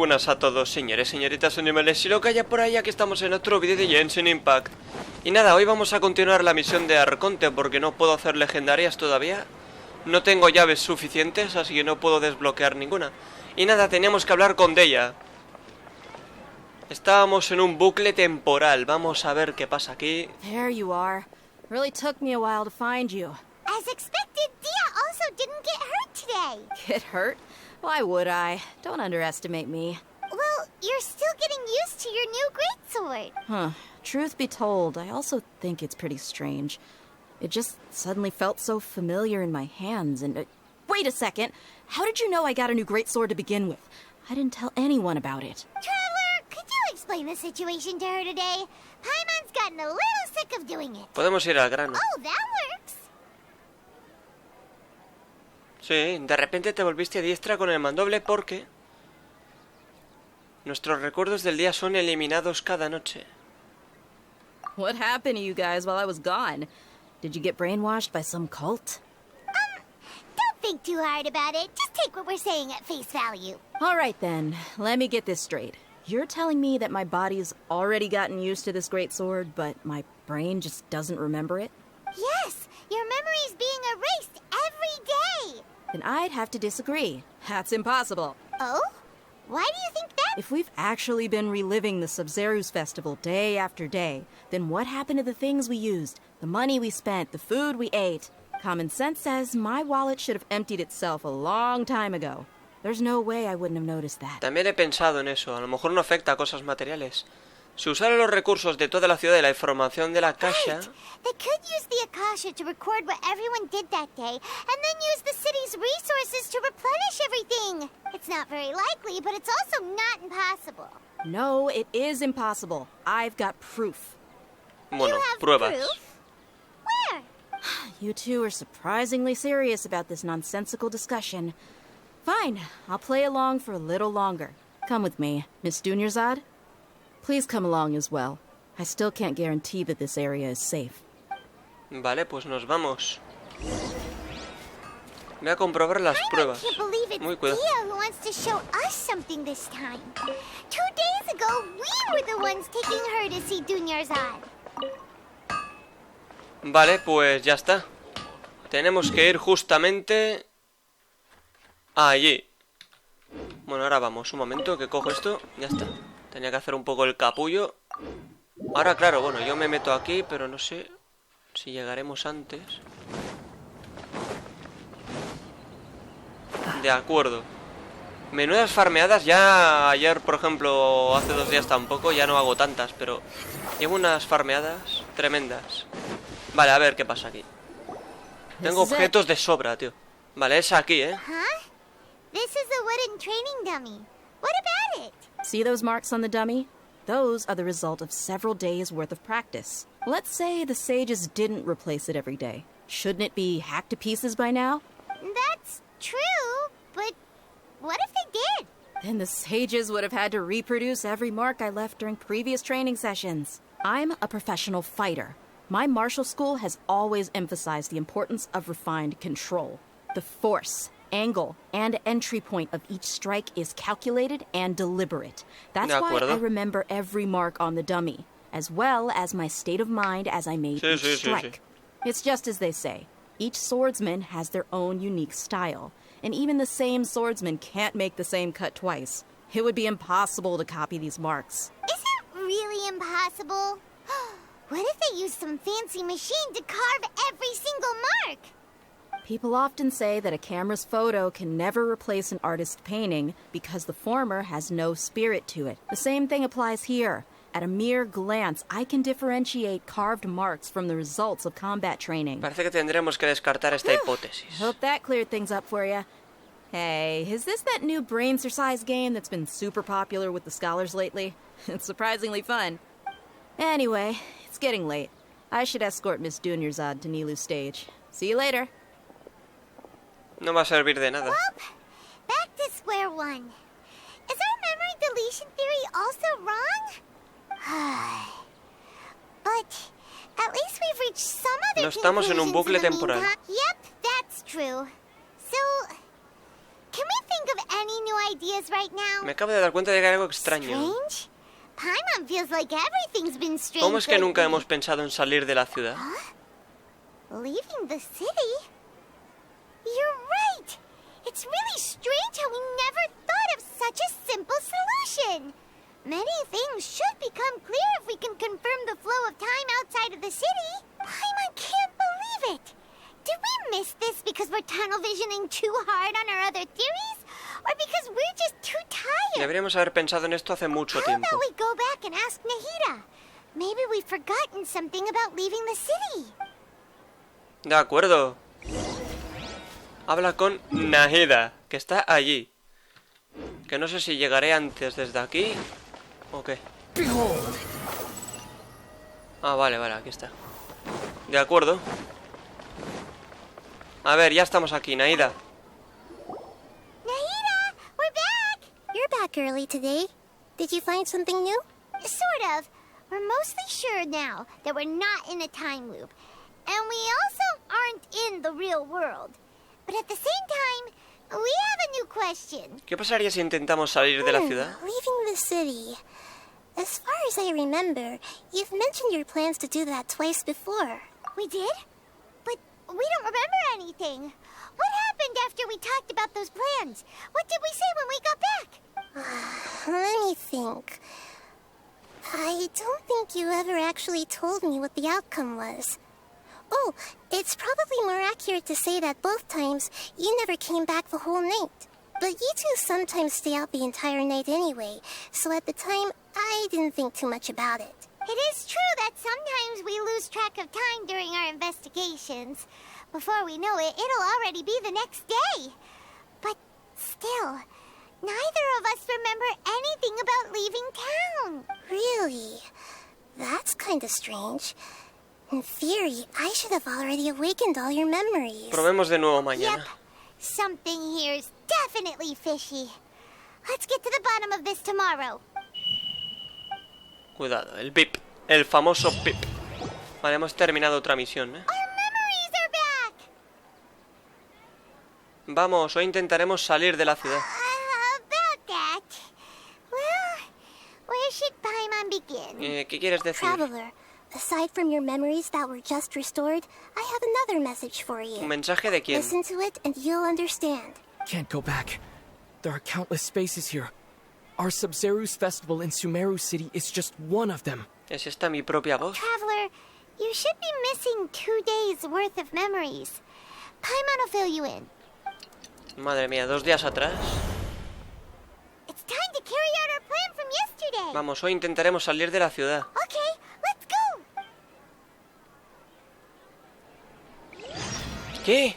buenas a todos, señores, señoritas, animales y lo que haya por ahí. Aquí estamos en otro vídeo de Genshin Impact. Y nada, hoy vamos a continuar la misión de Arconte, porque no puedo hacer legendarias todavía. No tengo llaves suficientes, así que no puedo desbloquear ninguna. Y nada, teníamos que hablar con Deya. Estábamos en un bucle temporal. Vamos a ver qué pasa aquí. There you are. Really took me a while to find you. As expected, Dia also didn't get hurt today. Get hurt? Why would I? Don't underestimate me. Well, you're still getting used to your new greatsword. Huh. Truth be told, I also think it's pretty strange. It just suddenly felt so familiar in my hands and... wait a second! How did you know I got a new greatsword to begin with? I didn't tell anyone about it. Traveler, could you explain the situation to her today? Paimon's gotten a little sick of doing it. Podemos ir al grano. Oh, that works. Sí, de repente te volviste diestra con el mandoble porque... nuestros recuerdos del día son eliminados cada noche. What happened to you guys while I was gone? Did you get brainwashed by some cult? Don't think too hard about it. Just take what we're saying at face value. All right then, let me get this straight. You're telling me that my body's already gotten used to this greatsword, but my brain just doesn't remember it? Yes, your memory's being erased every day. Then I'd have to disagree. That's impossible. Oh? Why do you think that? If we've actually been reliving the Sabzeruz festival day after day, then what happened to the things we used, the money we spent, the food we ate? Common sense says my wallet should have emptied itself a long time ago. There's no way I wouldn't have noticed that. También he pensado en eso. A lo mejor no afecta a cosas materiales. Si usaran los recursos de toda la ciudad y la información de la caja... Right. They could use the Akasha to record what everyone did that day, and then use the city's resources to replenish everything. It's not very likely, but it's also not impossible. No, it is impossible. I've got proof. Bueno, You have pruebas. proof? Where? You two are surprisingly serious about this nonsensical discussion. Fine, I'll play along for a little longer. Come with me, Miss Dunyarzad. Please come along as well. I still can't guarantee that this area is safe. Vale, pues nos vamos. Voy a comprobar las pruebas. I can't believe it's Muy cuidado. Dia who wants to show us something this time. 2 days ago, we were the ones taking her to see Dunyarzad. Vale, pues ya está. Tenemos que ir justamente... allí. Bueno, ahora vamos. Un momento, que cojo esto. Ya está. Tenía que hacer un poco el capullo. Ahora, claro, bueno, yo me meto aquí, pero no sé si llegaremos antes. De acuerdo. Menudas farmeadas. Ya ayer, por ejemplo, hace 2 días tampoco, ya no hago tantas, pero llevo unas farmeadas tremendas. Vale, a ver qué pasa aquí. Tengo objetos de sobra, tío. Vale, es aquí, Huh? This is a wooden training dummy. What about it? See those marks on the dummy? Those are the result of several days' worth of practice. Let's say the sages didn't replace it every day. Shouldn't it be hacked to pieces by now? That's true, but what if they did? Then the sages would have had to reproduce every mark I left during previous training sessions. I'm a professional fighter. My martial school has always emphasized the importance of refined control. The force, angle, and entry point of each strike is calculated and deliberate. That's why I remember every mark on the dummy, as well as my state of mind as I made each strike. It's just as they say. Each swordsman has their own unique style, and even the same swordsman can't make the same cut twice. It would be impossible to copy these marks. Is it really impossible? What if they used some fancy machine to carve every single mark? People often say that a camera's photo can never replace an artist's painting because the former has no spirit to it. The same thing applies here. At a mere glance, I can differentiate carved marks from the results of combat training. Parece que tendremos que descartar esta hipótesis. Hope that cleared things up for you. Hey, is this that new brain exercise game that's been super popular with the scholars lately? It's surprisingly fun. Anyway, it's getting late. I should escort Miss Dunyarzad to Nilou's stage. See you later. No va a servir de nada. Well, back to square one. Is our memory deletion theory also wrong? But at least we've reached some other No estamos en un bucle temporal. Yep, that's true. So, can we think of any new ideas right now. Me acabo de dar cuenta de que hay algo extraño. Strange? Paimon feels like everything's been strange. ¿Cómo es que nunca lately. hemos pensado en salir de la ciudad? Leaving the city? You're right. It's really strange how we never thought of such a simple solution. Many things should become clear if we can confirm the flow of time outside of the city. Paimon can't believe it. Did we miss this because we're tunnel visioning too hard on our other theories? Or because we're just too tired? Deberíamos haber pensado en esto hace mucho How tiempo. about we go back and ask Nahida? Maybe we've forgotten something about leaving the city. De acuerdo. Habla con Nahida, que está allí. Que no sé si llegaré antes desde aquí o qué. Ah, vale, aquí está. De acuerdo. A ver, ya estamos aquí, Nahida. Nahida, we're back! You're back early today. Did you find something new? Sort of. We're mostly sure now that we're not in a time loop. And we also aren't in the real world. But at the same time, we have a new question. ¿Qué pasaría si intentamos salir de la ciudad? Leaving the city. As far as I remember, you've mentioned your plans to do that twice before. We did? But we don't remember anything. What happened after we talked about those plans? What did we say when we got back? Let me think. I don't think you ever actually told me what the outcome was. Oh, it's probably more accurate to say that both times you never came back the whole night. But you two sometimes stay out the entire night anyway, so at the time, I didn't think too much about it. It is true that sometimes we lose track of time during our investigations. Before we know it, it'll already be the next day. But still, neither of us remember anything about leaving town. Really? That's kind of strange. In theory, I should have already awakened all your memories. Probemos de nuevo mañana. Yep. Something here's definitely fishy. Let's get to the bottom of this tomorrow. Cuidado, el pip. El famoso pip. Vale, hemos terminado otra misión, ¿eh? Our memories are back! Vamos, hoy intentaremos salir de la ciudad. About that. Well, where should Paimon begin? ¿Qué quieres decir? Traveler, aside from your memories that were just restored, I have another message for you. ¿Un mensaje de quién? Listen to it and you'll understand. Can't go back. There are countless spaces here. Our Sabzeruz festival in Sumeru City is just one of them. ¿Es esta mi propia voz? Traveler, you should be missing 2 days worth of memories. Paimon will fill you in. Madre mía, 2 días atrás. It's time to carry out our plan from yesterday. Vamos, hoy intentaremos salir de la ciudad. Okay, let's go. ¿Qué?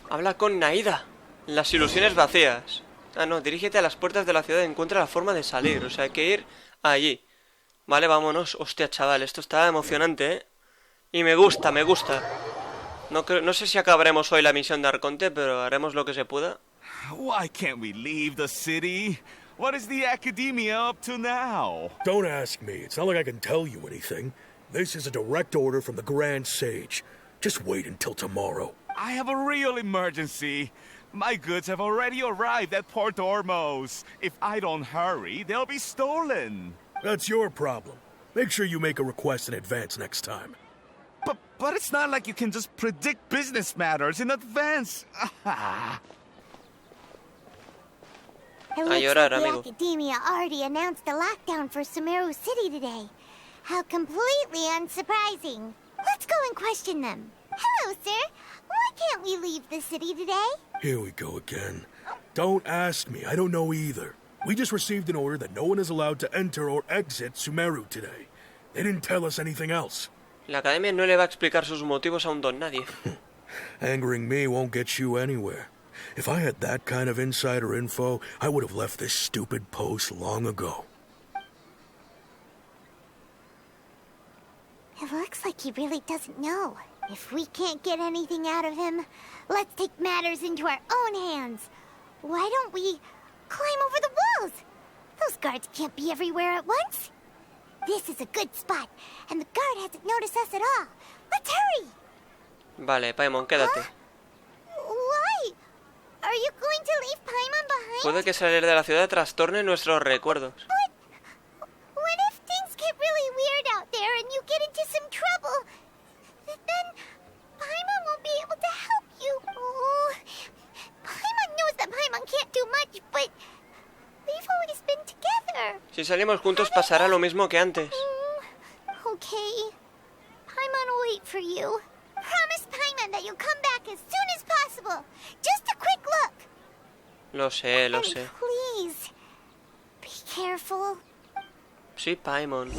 Habla con Nahida. Las ilusiones vacías. Ah, no, dirígete a las puertas de la ciudad y encuentra la forma de salir. O sea, hay que ir allí. Vale, vámonos. Hostia, chaval, esto está emocionante, ¿eh? Y me gusta, me gusta. No sé si acabaremos hoy la misión de Arconte, pero haremos lo que se pueda. Why can't we leave the city? What is the academia up to now? Don't ask me. It's not like I can tell you anything. This is a direct order from the Grand Sage. Just wait until tomorrow. I have a real emergency. My goods have already arrived at Port Ormos. If I don't hurry, they'll be stolen. That's your problem. Make sure you make a request in advance next time. But it's not like you can just predict business matters in advance. It looks llorar, like the amigo. academia already announced a lockdown for Sumeru City today. How completely unsurprising. Let's go and question them. Hello, sir. Why can't we leave the city today? Here we go again. Don't ask me. I don't know either. We just received an order that no one is allowed to enter or exit Sumeru today. They didn't tell us anything else. La academia no le va a explicar sus motivos a un don nadie. Angering me won't get you anywhere. If I had that kind of insider info, I would have left this stupid post long ago. It looks like he really doesn't know. If we can't get anything out of him, let's take matters into our own hands. Why don't we climb over the walls? Those guards can't be everywhere at once. This is a good spot, and the guard hasn't noticed us at all. Let's hurry! Vale, Paimon, quédate. Why? Are you going to leave Paimon behind? Puede que salir de la ciudad trastorne nuestros recuerdos. What if things get really weird out there and you get into some trouble? Then Paimon won't be able to help you. Oh, Paimon knows that Paimon can't do much, but we've always been together. Si salimos juntos pasará lo mismo que antes. Okay. Paimon will wait for you. Promise Paimon that you'll come back as soon as possible. Just a quick look. Lo sé, lo And sé. please, be careful. Sí, Paimon.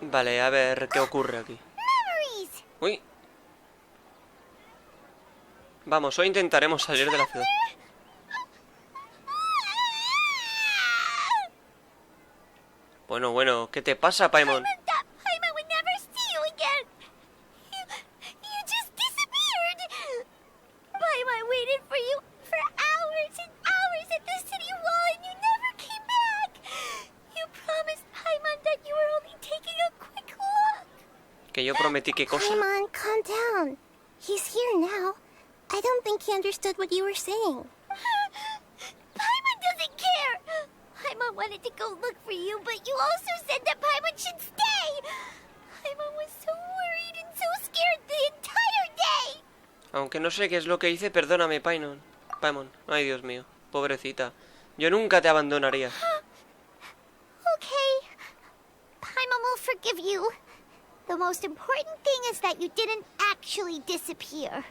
Vale, a ver qué ocurre aquí. Memories. Uy. Vamos, hoy intentaremos salir de la ciudad. Bueno, ¿qué te pasa, Paimon? I thought Paimon would never see you again. You just disappeared. Paimon waited for you for hours and hours at the city wall and you never came back. You promised Paimon that you were only taking a quick look. ¿Que yo prometí qué cosa? Paimon, calm down. He's here now. I don't think he understood what you were saying. Paimon doesn't care. Paimon wanted to go look for you, but you also said that Paimon should stay. Paimon was so worried and so scared the entire day. Aunque no sé qué es lo que hice, perdóname, Paimon. Ay, Dios mío. Pobrecita. Yo nunca te abandonaría. Okay. Paimon will forgive you. The most important thing is that you didn't actually disappear.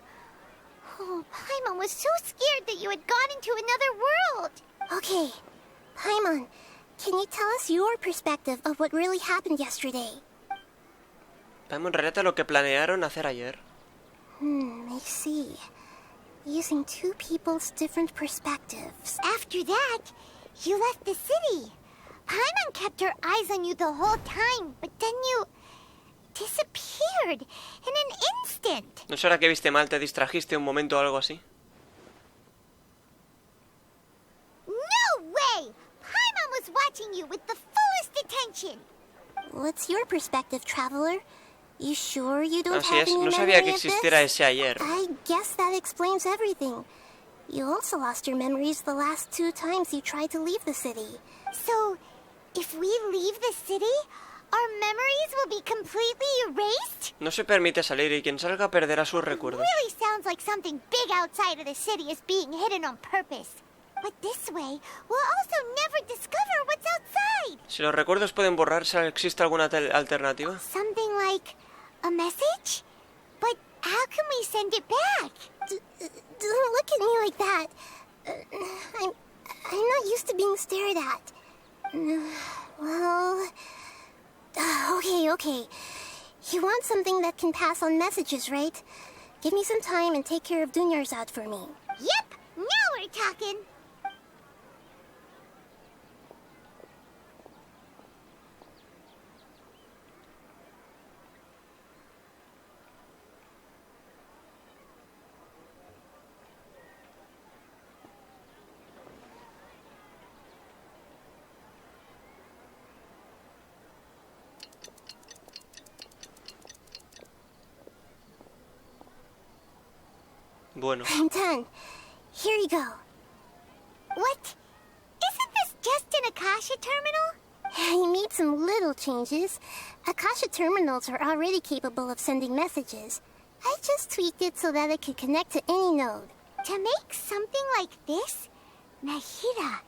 Oh, Paimon was so scared that you had gone into another world. Okay. Paimon, can you tell us your perspective of what really happened yesterday? Paimon, relata lo que planearon hacer ayer. I see. Using two people's different perspectives. After that, you left the city. Paimon kept her eyes on you the whole time, but then you disappeared in an instant. ¿No será que viste mal, te distrajiste un momento o algo así? No way! Paimon was watching you with the fullest attention. What's your perspective, traveler? You sure you don't Así have es, any no sabía memory que of this? existiera ese ayer. I guess that explains everything. You also lost your memories the last 2 times you tried to leave the city. So, if we leave the city, our memories will be completely erased? No se permite salir y quien salga perderá sus recuerdos. Really sounds like something big outside of the city is being hidden on purpose. But this way, we'll also never discover what's outside. Si los recuerdos pueden borrarse, ¿existe alguna alternativa? Something like a message? But how can we send it back? Don't look at me like that. I'm not used to being stared at. Well... Okay. You want something that can pass on messages, right? Give me some time and take care of Dunyarzad for me. Yep, now we're talking. Bueno, I'm done. Here you go. What? Isn't this just an Akasha terminal? You made some little changes. Akasha terminals are already capable of sending messages. I just tweaked it so that it could connect to any node. To make something like this? Nahida,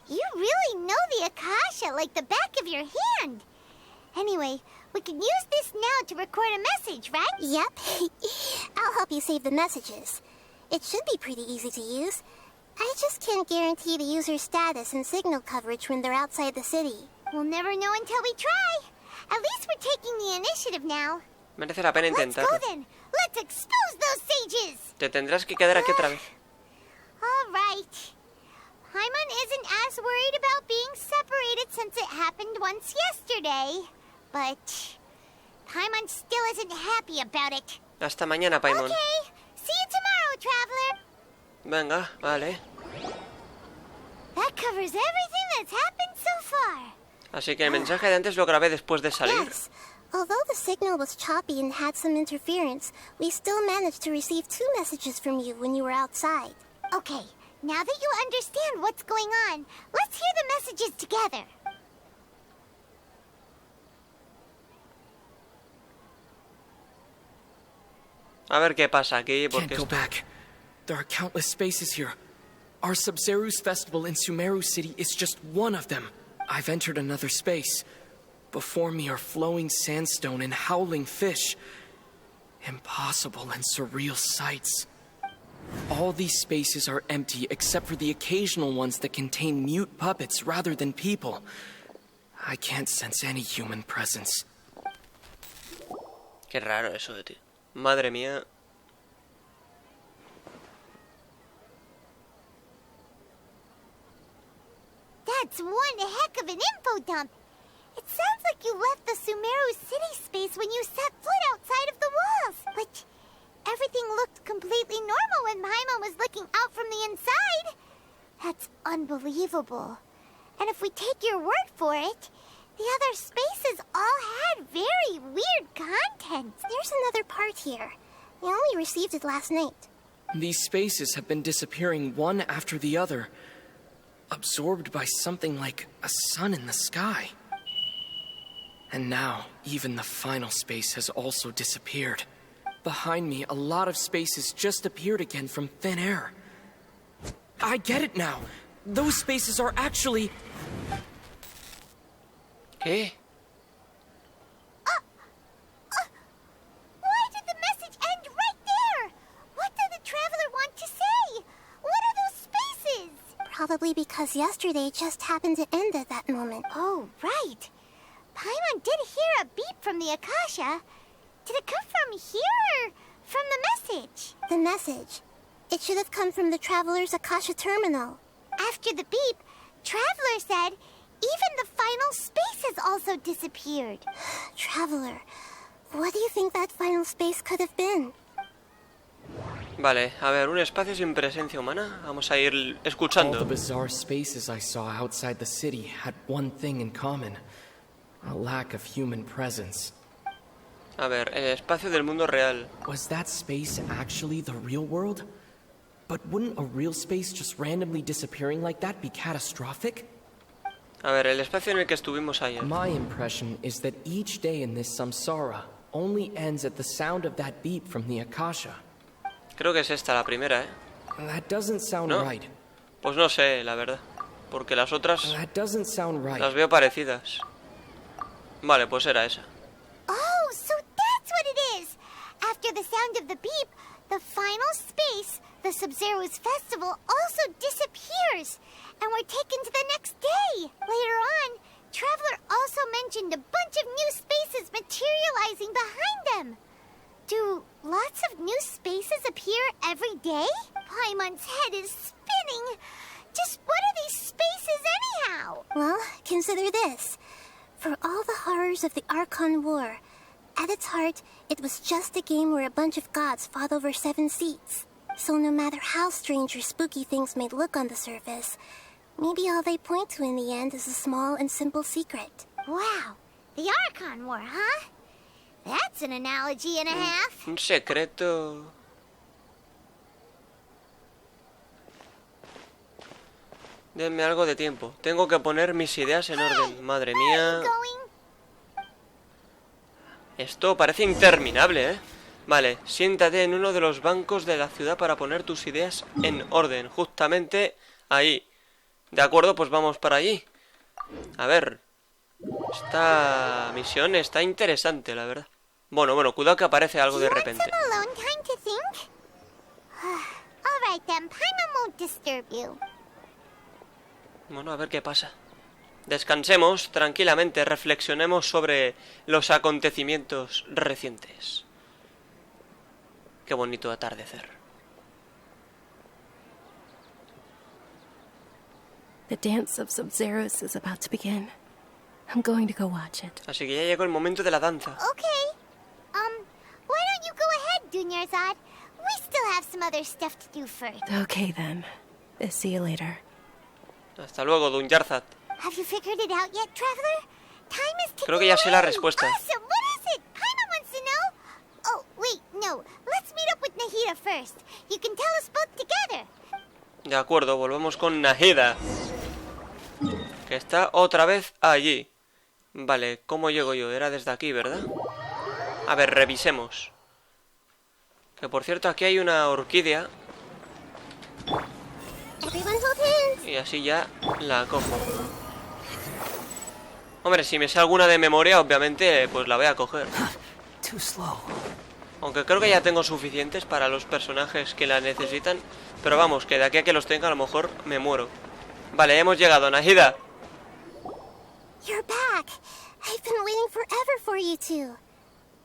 you really know the Akasha like the back of your hand. Anyway, we can use this now to record a message, right? Yep. I'll help you save the messages. It should be pretty easy to use. I just can't guarantee the user's status and signal coverage when they're outside the city. We'll never know until we try. At least we're taking the initiative now. merece la pena Let's go intentarlo. then. Let's expose those sages. Te tendrás que quedar aquí otra vez. All right. Paimon isn't as worried about being separated since it happened once yesterday. But Paimon still isn't happy about it. Hasta mañana, Paimon. Okay. See you tomorrow, traveler. Venga, vale. That covers everything that's happened so far. Así que el mensaje de antes lo grabé después de salir. Yes. Although the signal was choppy and had some interference, we still managed to receive 2 messages from you when you were outside. Okay, now that you understand what's going on, let's hear the messages together. A ver qué pasa aquí, Can't porque go back. There are countless spaces here. Our Sabzeruz festival in Sumeru City is just one of them. I've entered another space. Before me are flowing sandstone and howling fish. Impossible and surreal sights. All these spaces are empty except for the occasional ones that contain mute puppets rather than people. I can't sense any human presence. Qué raro eso de ti. Madre mía. That's one heck of an info dump. It sounds like you left the Sumeru City space when you set foot outside of the walls. But everything looked completely normal when Paimon was looking out from the inside. That's unbelievable. And if we take your word for it, the other spaces all had very weird content. There's another part here. We only received it last night. These spaces have been disappearing one after the other, absorbed by something like a sun in the sky. And now, even the final space has also disappeared. Behind me, a lot of spaces just appeared again from thin air. I get it now. Those spaces are actually... ¿Qué? Why did the message end right there? What did the traveler want to say? What are those spaces? Probably because yesterday just happened to end at that moment. Oh, right. Paimon did hear a beep from the Akasha. Did it come from here or from the message? The message. It should have come from the Traveler's Akasha terminal. After the beep, Traveler said even the final space has also disappeared. Traveler, what do you think that final space could have been? Vale, a ver, un espacio sin presencia humana. Vamos a ir All escuchando. the bizarre spaces I saw outside the city had one thing in common. A lack of human presence. A ver, el espacio del mundo real. Was that space actually the real world? But wouldn't a real space just randomly disappearing like that be catastrophic? A ver, el espacio en el que estuvimos ayer. My impression is that each day in this samsara only ends at the sound of that beep from the Akasha. Creo que es esta la primera, ¿eh? That doesn't sound ¿No? right. Pues no sé, la verdad. Porque las otras That doesn't sound right. las veo parecidas. Vale, pues era esa. Oh, so that's what it is. After the sound of the beep, the final space, the Sabzeruz festival, also disappears. And we're taken to the next day. Later on, Traveler also mentioned a bunch of new spaces materializing behind them. Do lots of new spaces appear every day? Paimon's head is spinning. Just what are these spaces anyhow? Well, consider this. For all the horrors of the Archon War, at its heart, it was just a game where a bunch of gods fought over 7 seats. So no matter how strange or spooky things may look on the surface, maybe all they point to in the end is a small and simple secret. Wow, the Archon War, huh? That's an analogy and a half. Un secreto. Denme algo de tiempo. Tengo que poner mis ideas en orden. Madre mía. Esto parece interminable, ¿eh? Vale, siéntate en uno de los bancos de la ciudad para poner tus ideas en orden. Justamente ahí. De acuerdo, pues vamos para allí. A ver. Esta misión está interesante, la verdad. Bueno, cuidado que aparece algo de repente. Bueno, a ver qué pasa. Descansemos tranquilamente, reflexionemos sobre los acontecimientos recientes. Qué bonito atardecer. The dance of Sabzeruz is about to begin. I'm going to go watch it. Así que ya llegó el momento de la danza. Okay. Why don't you go ahead, Dunyarzad? We still have some other stuff to do first. Okay then. See you later. Hasta luego, Dunyarzad. Have you figured it out yet, Traveler? Time is ticking Creo que ya sé la away. respuesta. Awesome. What is No, let's meet up with Nahida first. You can tell us both together. De acuerdo, volvemos con Nahida, que está otra vez allí. Vale, ¿cómo llego yo? Era desde aquí, ¿verdad? A ver, revisemos. Que por cierto, aquí hay una orquídea. Y así ya la cojo. Hombre, si me sé alguna de memoria, obviamente, pues la voy a coger. Aunque creo que ya tengo suficientes para los personajes que la necesitan. Pero vamos, que de aquí a que los tenga a lo mejor me muero. Vale, hemos llegado, Nahida. You're back. I've been waiting forever for you two.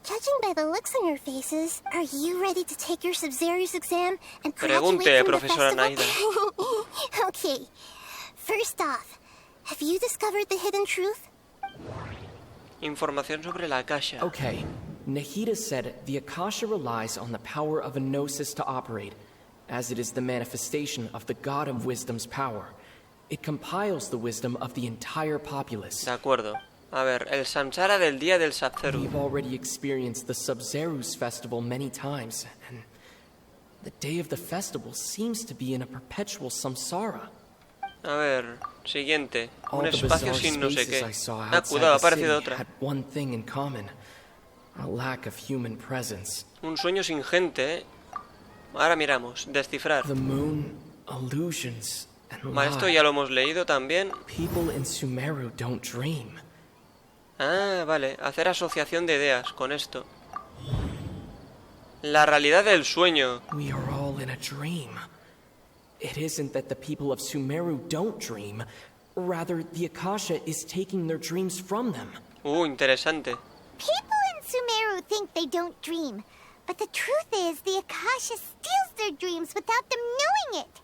Judging by the looks on your faces, are you ready to take your Sabzeruz exam and Pregunte, graduate from profesora the Nahida. festival? Okay. First off, have you discovered the hidden truth? Información sobre la Akasha. Okay, Nahida said the Akasha relies on the power of a gnosis to operate, as it is the manifestation of the God of Wisdom's power. It compiles the wisdom of the entire populace. De acuerdo. A ver, el samsara del día del Sabzeruz. We've already experienced the Sabzeruz festival many times, and the day of the festival seems to be in a perpetual samsara. A ver, siguiente. All Un the espacio bizarre sin no sé spaces qué. I saw Ah, outside cuidado, ha the aparecido city otra. had one thing in common: a lack of human presence. Un sueño sin gente, ¿eh? Ahora miramos. Descifrar. The moon, illusions, and Vale, esto lie. ya lo hemos leído también. People in Sumeru don't dream. Ah, vale. Hacer asociación de ideas con esto. La realidad del sueño. We are all in a dream. It isn't that the people of Sumeru don't dream. Rather, the Akasha is taking their dreams from them. Interesante. People in Sumeru think they don't dream, but the truth is the Akasha steals their dreams without them knowing it.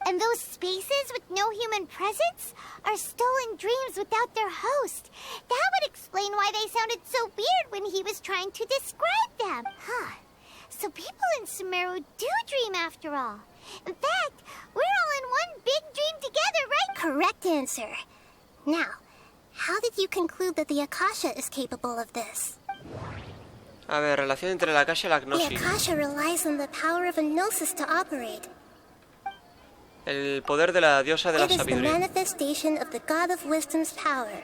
And those spaces with no human presence are stolen dreams without their host. That would explain why they sounded so weird when he was trying to describe them. Huh. So people in Sumeru do dream after all. In fact, we're all in one big dream together, right? Correct answer. Now, how did you conclude that the Akasha is capable of this? A ver, relación entre la Akasha y la The Gnosis. Akasha relies on the power of a gnosis to operate. El poder de la diosa de la It is the sabiduría. manifestation of the God of Wisdom's power.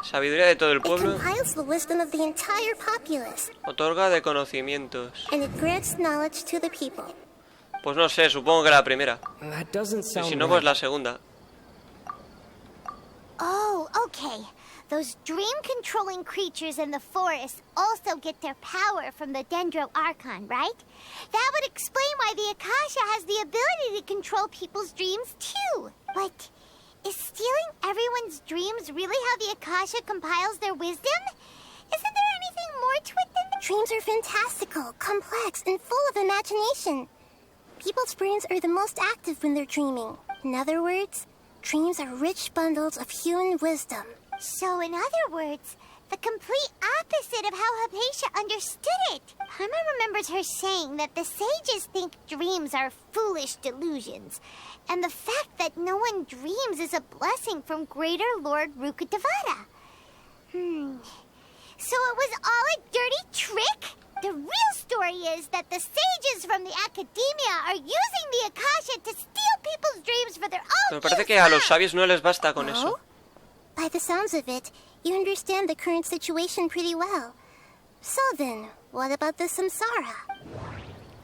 Sabiduría de todo el It pueblo. compiles the wisdom of the entire populace, Otorga de conocimientos. and it grants knowledge to the people. Pues no sé, supongo que la primera. That doesn't Y sound si no, right. pues la segunda. Oh, okay. Those dream-controlling creatures in the forest also get their power from the Dendro Archon, right? That would explain why the Akasha has the ability to control people's dreams, too. But is stealing everyone's dreams really how the Akasha compiles their wisdom? Isn't there anything more to it than the... Dreams are fantastical, complex, and full of imagination. People's brains are the most active when they're dreaming. In other words, dreams are rich bundles of human wisdom. So, in other words, the complete opposite of how Hypatia understood it. Paimon remembers her saying that the sages think dreams are foolish delusions, and the fact that no one dreams is a blessing from Greater Lord Rukkhadevata. So it was all a dirty trick? The real story is that the sages from the academia are using the Akasha to steal people's dreams for their own Pero parece use. que a los sabios no les basta con eso. By the sounds of it, you understand the current situation pretty well. So then, what about the samsara?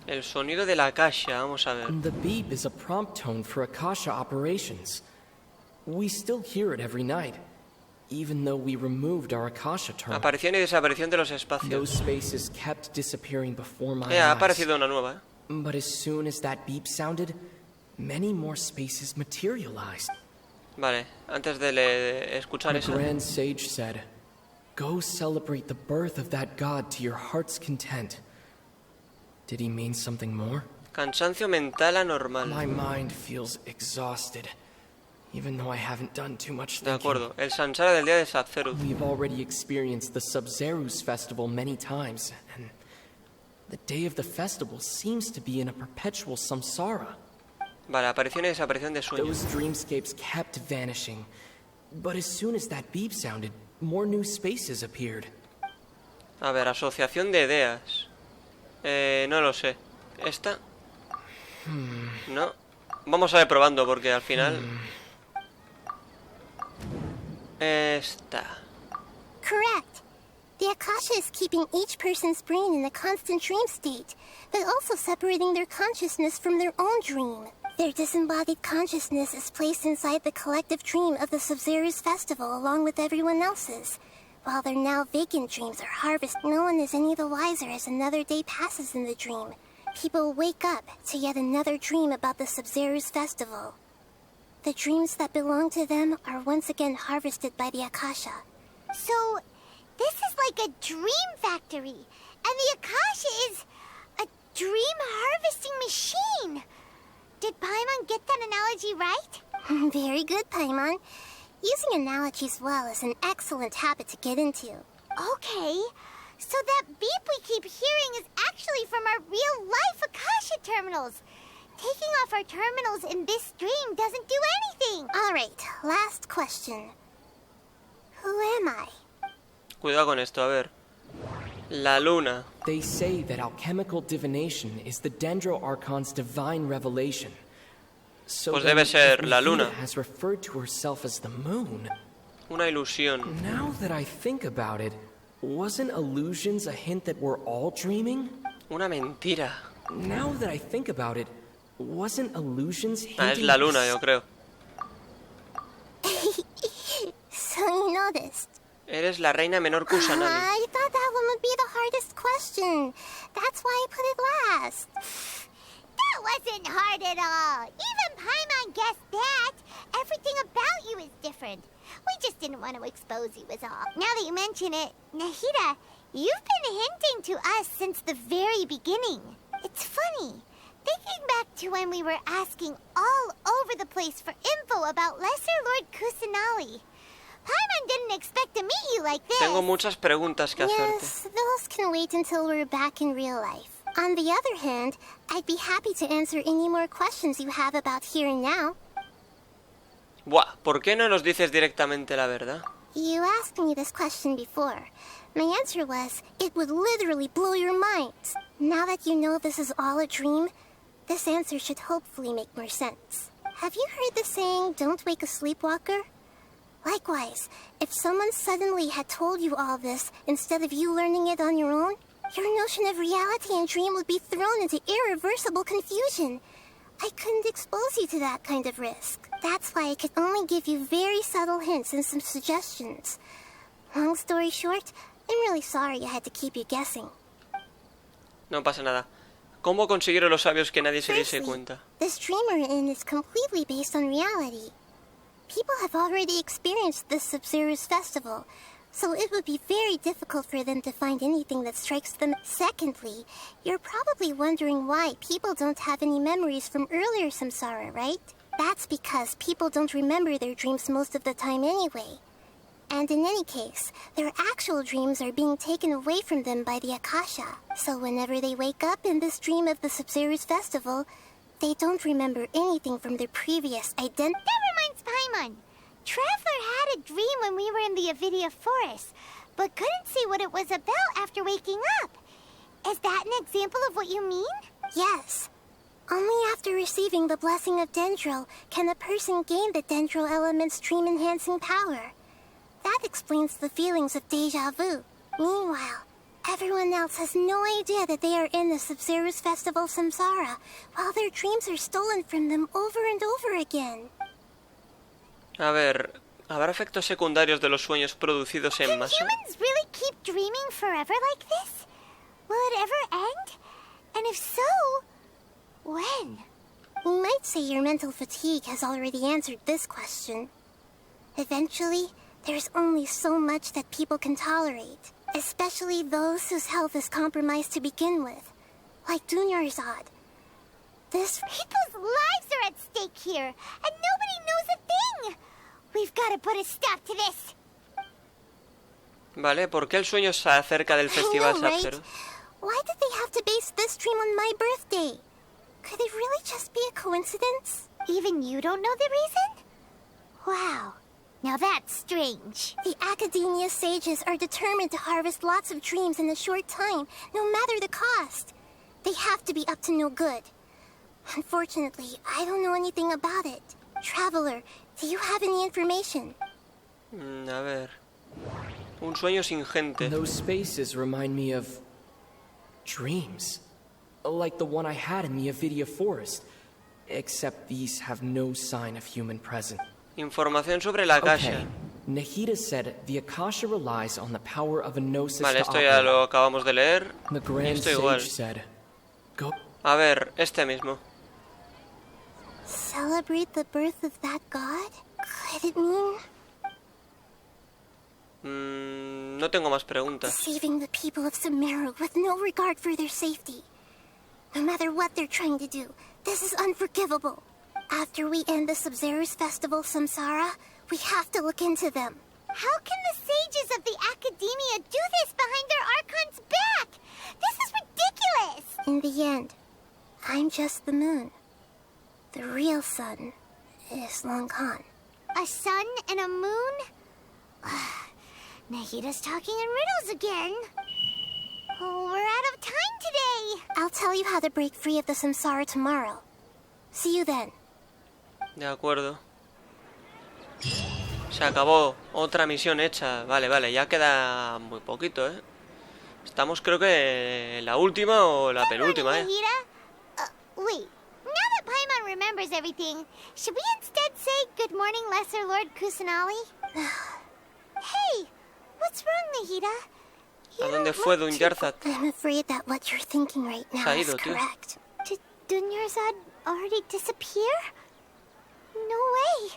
El sonido de la Akasha, vamos a ver. The beep is a prompt tone for Akasha operations. We still hear it every night, even though we removed our Akasha term. Aparición y desaparición de los Those espacios. spaces kept disappearing before my Ha eyes. aparecido una nueva, ¿eh? But as soon as that beep sounded, many more spaces materialized. Vale, antes de escuchar The eso. Grand Sage said, "Go celebrate the birth of that god to your heart's content." Did he mean something more? Cansancio mental anormal. My mind feels exhausted, even though I haven't done too much De thinking. acuerdo, el samsara del día de Sabzeruz. We've already experienced the Sabzeruz festival many times, and the day of the festival seems to be in a perpetual samsara. Vale, aparición y desaparición de sueños. Those dreamscapes kept vanishing, but as soon as that beep sounded, more new spaces appeared. A ver, asociación de ideas. No lo sé. ¿Esta? No. Vamos a ver probando porque al final... Esta. Correct. The Akasha is keeping each person's brain in a constant dream state, but also separating their consciousness from their own dream. Their disembodied consciousness is placed inside the collective dream of the Sabzeruz festival along with everyone else's. While their now vacant dreams are harvested, no one is any the wiser as another day passes in the dream. People wake up to yet another dream about the Sabzeruz festival. The dreams that belong to them are once again harvested by the Akasha. So, this is like a dream factory, and the Akasha is a dream harvesting machine. Did Paimon get that analogy right? Very good, Paimon. Using analogies well is an excellent habit to get into. Okay, so that beep we keep hearing is actually from our real-life Akasha terminals. Taking off our terminals in this dream doesn't do anything. All right, last question. Who am I? Cuidado con esto, a ver. La luna. They say that alchemical divination is the Dendro Archon's divine revelation. So Pues debe ser la luna. has referred to herself as the moon. Una ilusión. Now that I think about it, wasn't illusions a hint that we're all dreaming? Una mentira. Now that I think about it, wasn't illusions hinting... Es la luna, yo creo. So you noticed. Eres la reina menor Kusanagi. I thought that one would be the hardest question. That's why I put it last. That wasn't hard at all. Even Paimon guessed that. Everything about you is different. We just didn't want to expose you is all. Now that you mention it, Nahida, you've been hinting to us since the very beginning. It's funny. Thinking back to when we were asking all over the place for info about Lesser Lord Kusanagi. Paimon didn't expect to meet you like this. Tengo muchas preguntas que hacerte. Yes, those can wait until we're back in real life. On the other hand, I'd be happy to answer any more questions you have about here and now. Buah, ¿por qué no nos dices directamente la verdad? You asked me this question before. My answer was, it would literally blow your minds. Now that you know this is all a dream, this answer should hopefully make more sense. Have you heard the saying, don't wake a sleepwalker? Likewise, if someone suddenly had told you all this instead of you learning it on your own, your notion of reality and dream would be thrown into irreversible confusion. I couldn't expose you to that kind of risk. That's why I could only give you very subtle hints and some suggestions. Long story short, I'm really sorry I had to keep you guessing. No pasa nada. ¿Cómo consiguieron los sabios que nadie se diese Firstly, cuenta? this dream we're in is completely based on reality. People have already experienced this Sabzeruz festival, so it would be very difficult for them to find anything that strikes them. Secondly, you're probably wondering why people don't have any memories from earlier samsara, right? That's because people don't remember their dreams most of the time anyway. And in any case, their actual dreams are being taken away from them by the Akasha. So whenever they wake up in this dream of the Sabzeruz festival, they don't remember anything from their previous identity. That reminds Paimon. Traveler had a dream when we were in the Avidia forest, but couldn't see what it was about after waking up. Is that an example of what you mean? Yes. Only after receiving the blessing of Dendro can a person gain the Dendro element's dream-enhancing power. That explains the feelings of deja vu. Meanwhile, everyone else has no idea that they are in the Sabzeruz festival samsara, while their dreams are stolen from them over and over again. A ver, ¿habrá efectos secundarios de los sueños producidos en Can masa? humans really keep dreaming forever like this? Will it ever end? And if so, when? We might say your mental fatigue has already answered this question. Eventually, there's only so much that people can tolerate, especially those whose health is compromised to begin with, like Dunyarzad. People's lives are at stake here, and nobody knows a thing! We've got to put a stop to this! Vale, ¿por qué el sueño se acerca del festival I know, right? Sabzeruz? Why did they have to base this dream on my birthday? Could it really just be a coincidence? Even you don't know the reason? Wow. Now that's strange. The Academia sages are determined to harvest lots of dreams in a short time, no matter the cost. They have to be up to no good. Unfortunately, I don't know anything about it. Traveler, do you have any information? A ver... Un sueño sin gente. Those spaces remind me of... dreams. Like the one I had in the Avidia forest. Except these have no sign of human presence. Información sobre la Akasha. Okay. Nahida said the Akasha relies on the power of a gnosis Vale, to esto ya operate. lo acabamos de leer. The Grand Esto Sage igual. said, "Go." A ver, este mismo. Celebrate the birth of that god? Could it mean No tengo más preguntas. saving the people of Sumeru with no regard for their safety? No matter what they're trying to do, this is unforgivable. After we end the Sabzeruz festival, Samsara, we have to look into them. How can the sages of the Academia do this behind their Archon's back? This is ridiculous! In the end, I'm just the moon. The real sun is long gone. A sun and a moon? Nahida's talking in riddles again. Oh, we're out of time today. I'll tell you how to break free of the Samsara tomorrow. See you then. De acuerdo. Se acabó. Otra misión hecha. Vale, vale, ya queda muy poquito, ¿eh? Estamos creo que en la última o la penúltima, ¿eh? Nahida? Wait. Now that Paimon remembers everything, should we instead say good morning, Lesser Lord Kusanali? Hey, what's wrong, Nahida? ¿A dónde fue Dunyarzad? I'm afraid that what you're thinking right Se now ha is ido, tío. correct. Did Dunyarzad already disappear? No way.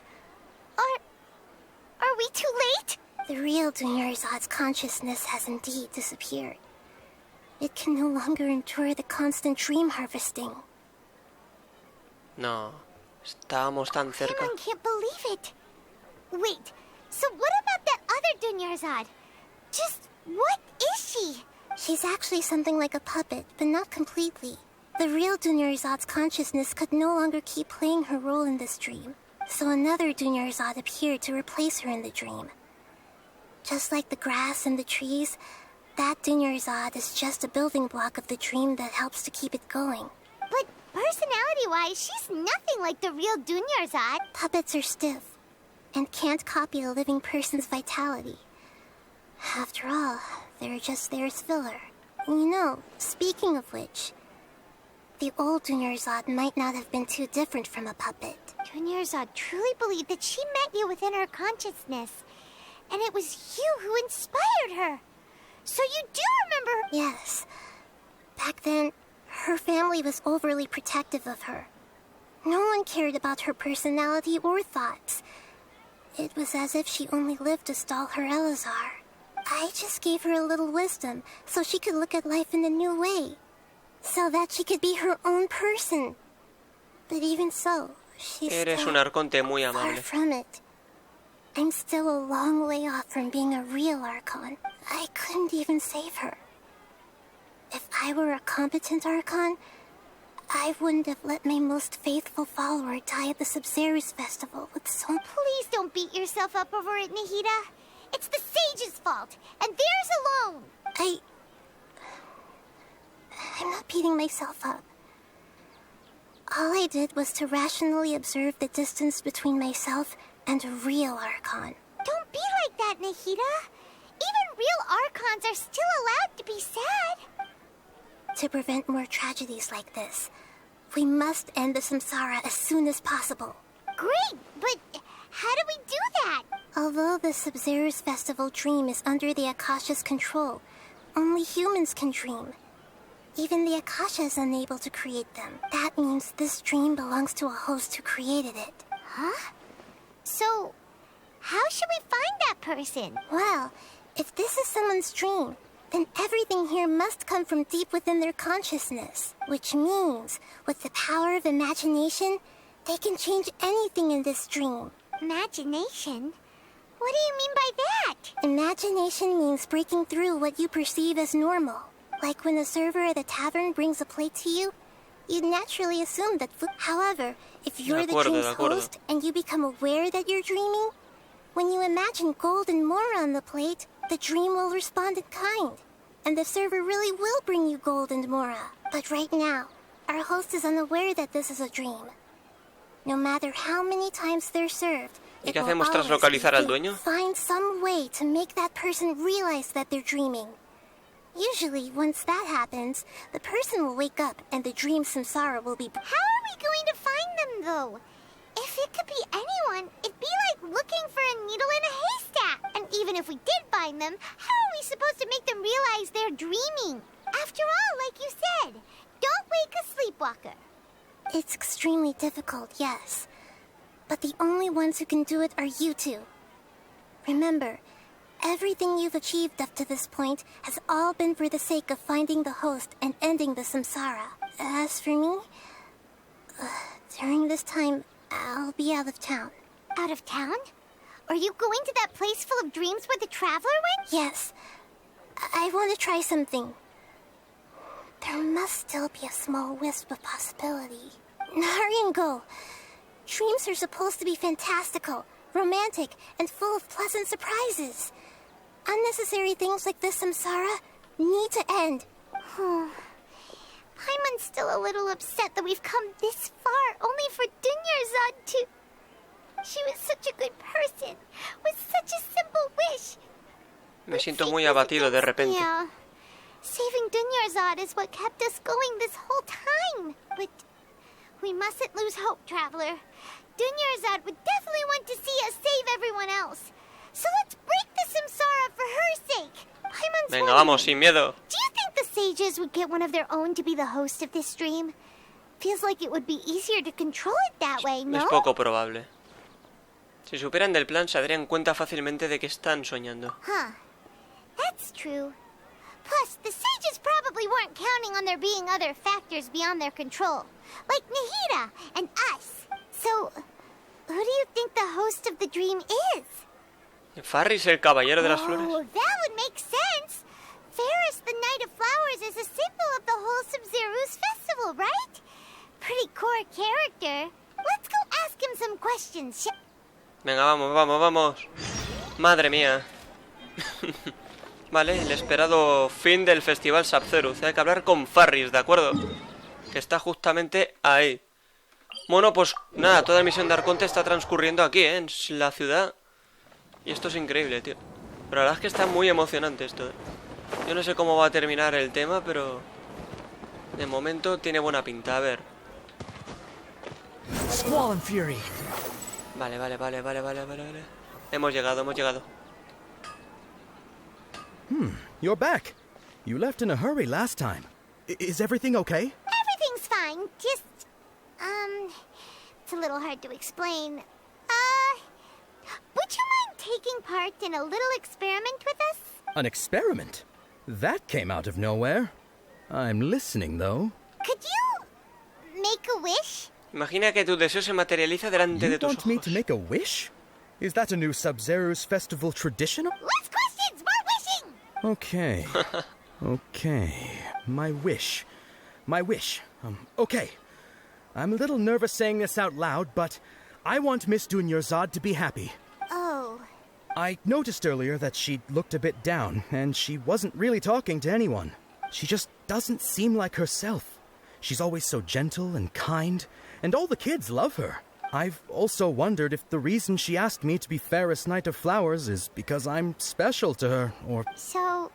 Are we too late? The real Dunyarzad's consciousness has indeed disappeared. It can no longer endure the constant dream harvesting. No. Estábamos tan cerca. Paimon can't believe it. Wait, so what about that other Dunyarzad? Just what is she? She's actually something like a puppet, but not completely. The real Dunyarzad's consciousness could no longer keep playing her role in this dream, so another Dunyarzad appeared to replace her in the dream. Just like the grass and the trees, that Dunyarzad is just a building block of the dream that helps to keep it going. But personality-wise, she's nothing like the real Dunyarzad. Puppets are stiff and can't copy a living person's vitality. After all, they're just there as filler. You know, speaking of which, the old Dunyarzad might not have been too different from a puppet. Dunyarzad truly believed that she met you within her consciousness, and it was you who inspired her. So you do remember... Yes. Back then, her family was overly protective of her. No one cared about her personality or thoughts. It was as if she only lived to stall her Elazar. I just gave her a little wisdom so she could look at life in a new way. So that she could be her own person. But even so, she's Eres un still Arconte muy far amable. from it. I'm still a long way off from being a real Archon. I couldn't even save her. If I were a competent Archon, I wouldn't have let my most faithful follower die at the Sabzeruz festival with so... Please don't beat yourself up over it, Nahida. It's the sage's fault, and theirs alone. I'm not beating myself up. All I did was to rationally observe the distance between myself and a real Archon. Don't be like that, Nahida. Even real Archons are still allowed to be sad. To prevent more tragedies like this, we must end the Samsara as soon as possible. Great, but how do we do that? Although the Sabzeruz festival dream is under the Akasha's control, only humans can dream. Even the Akasha is unable to create them. That means this dream belongs to a host who created it. Huh? So, how should we find that person? Well, if this is someone's dream, then everything here must come from deep within their consciousness. Which means, with the power of imagination, they can change anything in this dream. Imagination? What do you mean by that? Imagination means breaking through what you perceive as normal. Like when a server at a tavern brings a plate to you, you'd naturally assume that food... However, if you're the dream's host and you become aware that you're dreaming, when you imagine gold and more on the plate, the dream will respond in kind. And the server really will bring you gold and mora. But right now, our host is unaware that this is a dream. No matter how many times they're served, ¿Y qué hacemos tras localizar al dueño? Find some way to make that person realize that they're dreaming. Usually, once that happens, the person will wake up and the dream samsara will be... How are we going to find them, though? If it could be anyone, it'd be like looking for a needle in a haystack. And even if we did find them, how are we supposed to make them realize they're dreaming? After all, like you said, don't wake a sleepwalker. It's extremely difficult, yes. But the only ones who can do it are you two. Remember, everything you've achieved up to this point has all been for the sake of finding the host and ending the samsara. As for me, during this time, I'll be out of town. Out of town? Are you going to that place full of dreams where the traveler went? Yes. I want to try something. There must still be a small wisp of possibility. Hurry and go. Dreams are supposed to be fantastical, romantic, and full of pleasant surprises. Unnecessary things like this samsara need to end. Paimon's still a little upset that we've come this far only for Dunyarzad to... She was such a good person, with such a simple wish. Me siento muy abatido de repente. Yeah. Saving Dunyarzad is what kept us going this whole time. But we mustn't lose hope, Traveler. Dunyarzad would definitely want to see us save everyone else. So let's break the samsara for her sake. Paimon's Venga, vamos, sin miedo. Do you think the sages would get one of their own to be the host of this dream? Feels like it would be easier to control it that way, no? Es poco probable. Si supieran del plan, se darían cuenta fácilmente de que están soñando. Huh. That's true. Plus, the sages probably weren't counting on there being other factors beyond their control, like Nahida and us. So, who do you think the host of the dream is? Farris, el caballero de las flores. Oh, that would make sense. Ferris, the Knight of Flowers, is a symbol of the whole Sabzeruz festival, right? Pretty core character. Let's go ask him some questions. Venga, vamos, vamos, vamos. Madre mía. Vale, el esperado fin del festival Sabzeruz. Hay que hablar con Farris, ¿de acuerdo? Que está justamente ahí. Bueno, pues nada, toda la misión de Arconte está transcurriendo aquí, en la ciudad. Y esto es increíble, tío. Pero la verdad es que está muy emocionante esto, ¿eh? Yo no sé cómo va a terminar el tema, pero... de momento tiene buena pinta, a ver. Vale, vale, vale, vale, vale, vale. Hemos llegado, hemos llegado. You're back. You left in a hurry last time. Is everything okay? Everything's fine. Just, it's a little hard to explain. Would you mind taking part in a little experiment with us? An experiment? That came out of nowhere. I'm listening, though. Could you make a wish? Imagina que tu deseo se materializa delante de You tus want me ojos. to make a wish? Is that a new Sabzeruz festival tradition? Less questions, more wishing! Okay. Okay. My wish. Okay. I'm a little nervous saying this out loud, but I want Miss Dunyarzad to be happy. Oh. I noticed earlier that she looked a bit down, and she wasn't really talking to anyone. She just doesn't seem like herself. She's always so gentle and kind, and all the kids love her. I've also wondered if the reason she asked me to be Fairest Knight of Flowers is because I'm special to her, or... So,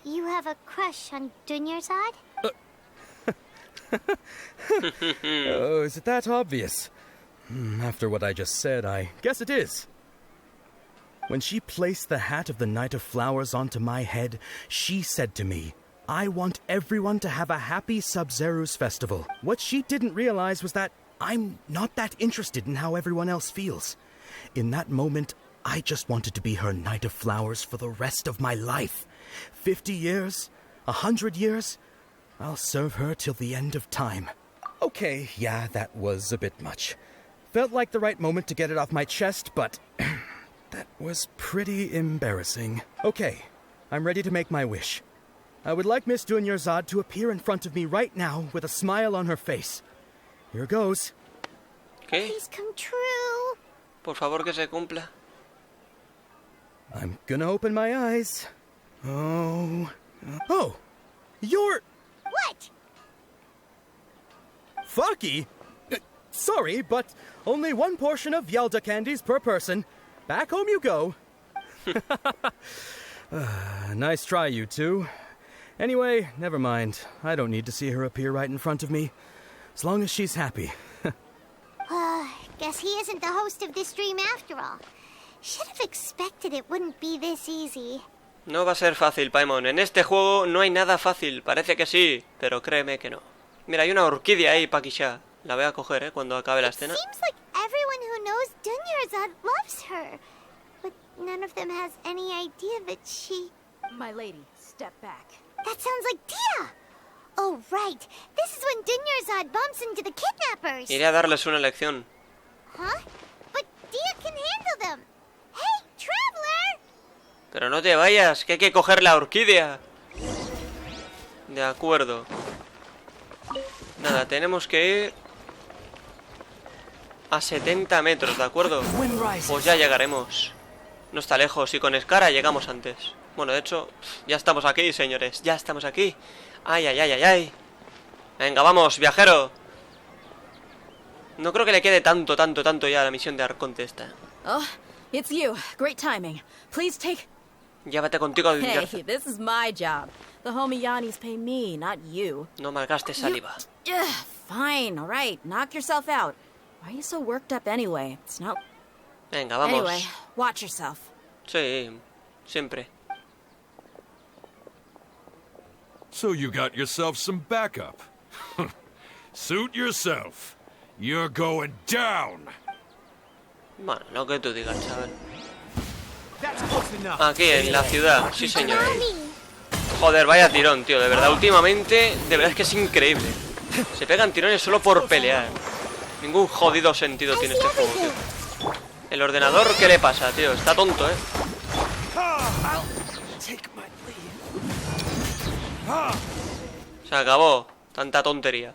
you have a crush on Dunyarzad? Oh, is it that obvious? After what I just said, I guess it is. When she placed the hat of the Knight of Flowers onto my head, she said to me, I want everyone to have a happy Sabzeruz festival. What she didn't realize was that I'm not that interested in how everyone else feels. In that moment, I just wanted to be her Knight of Flowers for the rest of my life. 50 years? 100 years? I'll serve her till the end of time. Okay, yeah, that was a bit much. Felt like the right moment to get it off my chest, but that was pretty embarrassing. Okay, I'm ready to make my wish. I would like Miss Dunyarzad to appear in front of me right now with a smile on her face. Here goes. ¿Qué? Please come true. Por favor, que se cumpla. I'm gonna open my eyes. Oh, you're... What? Fucky? Sorry, but only one portion of Yalda candies per person. Back home you go. Nice try, you two. Anyway, never mind. I don't need to see her appear right in front of me. As long as she's happy. Guess he isn't the host of this stream after all. Should have expected it wouldn't be this easy. No va a ser fácil, Paimon. En este juego no hay nada fácil. Parece que sí, pero créeme que no. Mira, hay una orquídea ahí, Pakisha. La voy a coger, cuando acabe la escena. Seems like everyone who knows Dunyarzad loves her. But none of them has any idea that she... My lady, step back. That sounds like Dia! Oh, right. This is when Dunyarzad bumps into the kidnappers. Iré a darles una lección. Huh? But Dia can handle them. Hey, Traveler! Pero no te vayas, que hay que coger la orquídea. De acuerdo. Nada, tenemos que ir a 70 metros, ¿de acuerdo? Pues ya llegaremos. No está lejos y con Skara llegamos antes. Bueno, de hecho, ya estamos aquí, señores. Ya estamos aquí. Ay, ay, ay, ay, ay. Venga, vamos, viajero. No creo que le quede tanto ya a la misión de Arconte esta. Oh, it's you. Great timing. Please take... Llévate contigo a Hey, this is my job. The homie Yanni's pay me, not you. No malgastes saliva. Fine, all right. Knock yourself out. Why are you so worked up anyway? It's not... Venga, vamos. Anyway, watch yourself. Sí, siempre. So you got yourself some backup. Suit yourself. You're going down. Bueno, lo que tú digas, chaval. Aquí, en la ciudad, sí señor. Joder, vaya tirón, tío, de verdad. Últimamente, de verdad es que es increíble. Se pegan tirones solo por pelear. Ningún jodido sentido tiene este juego, tío. El ordenador, ¿qué le pasa, tío? Está tonto, ¿eh? Se acabó. Tanta tontería.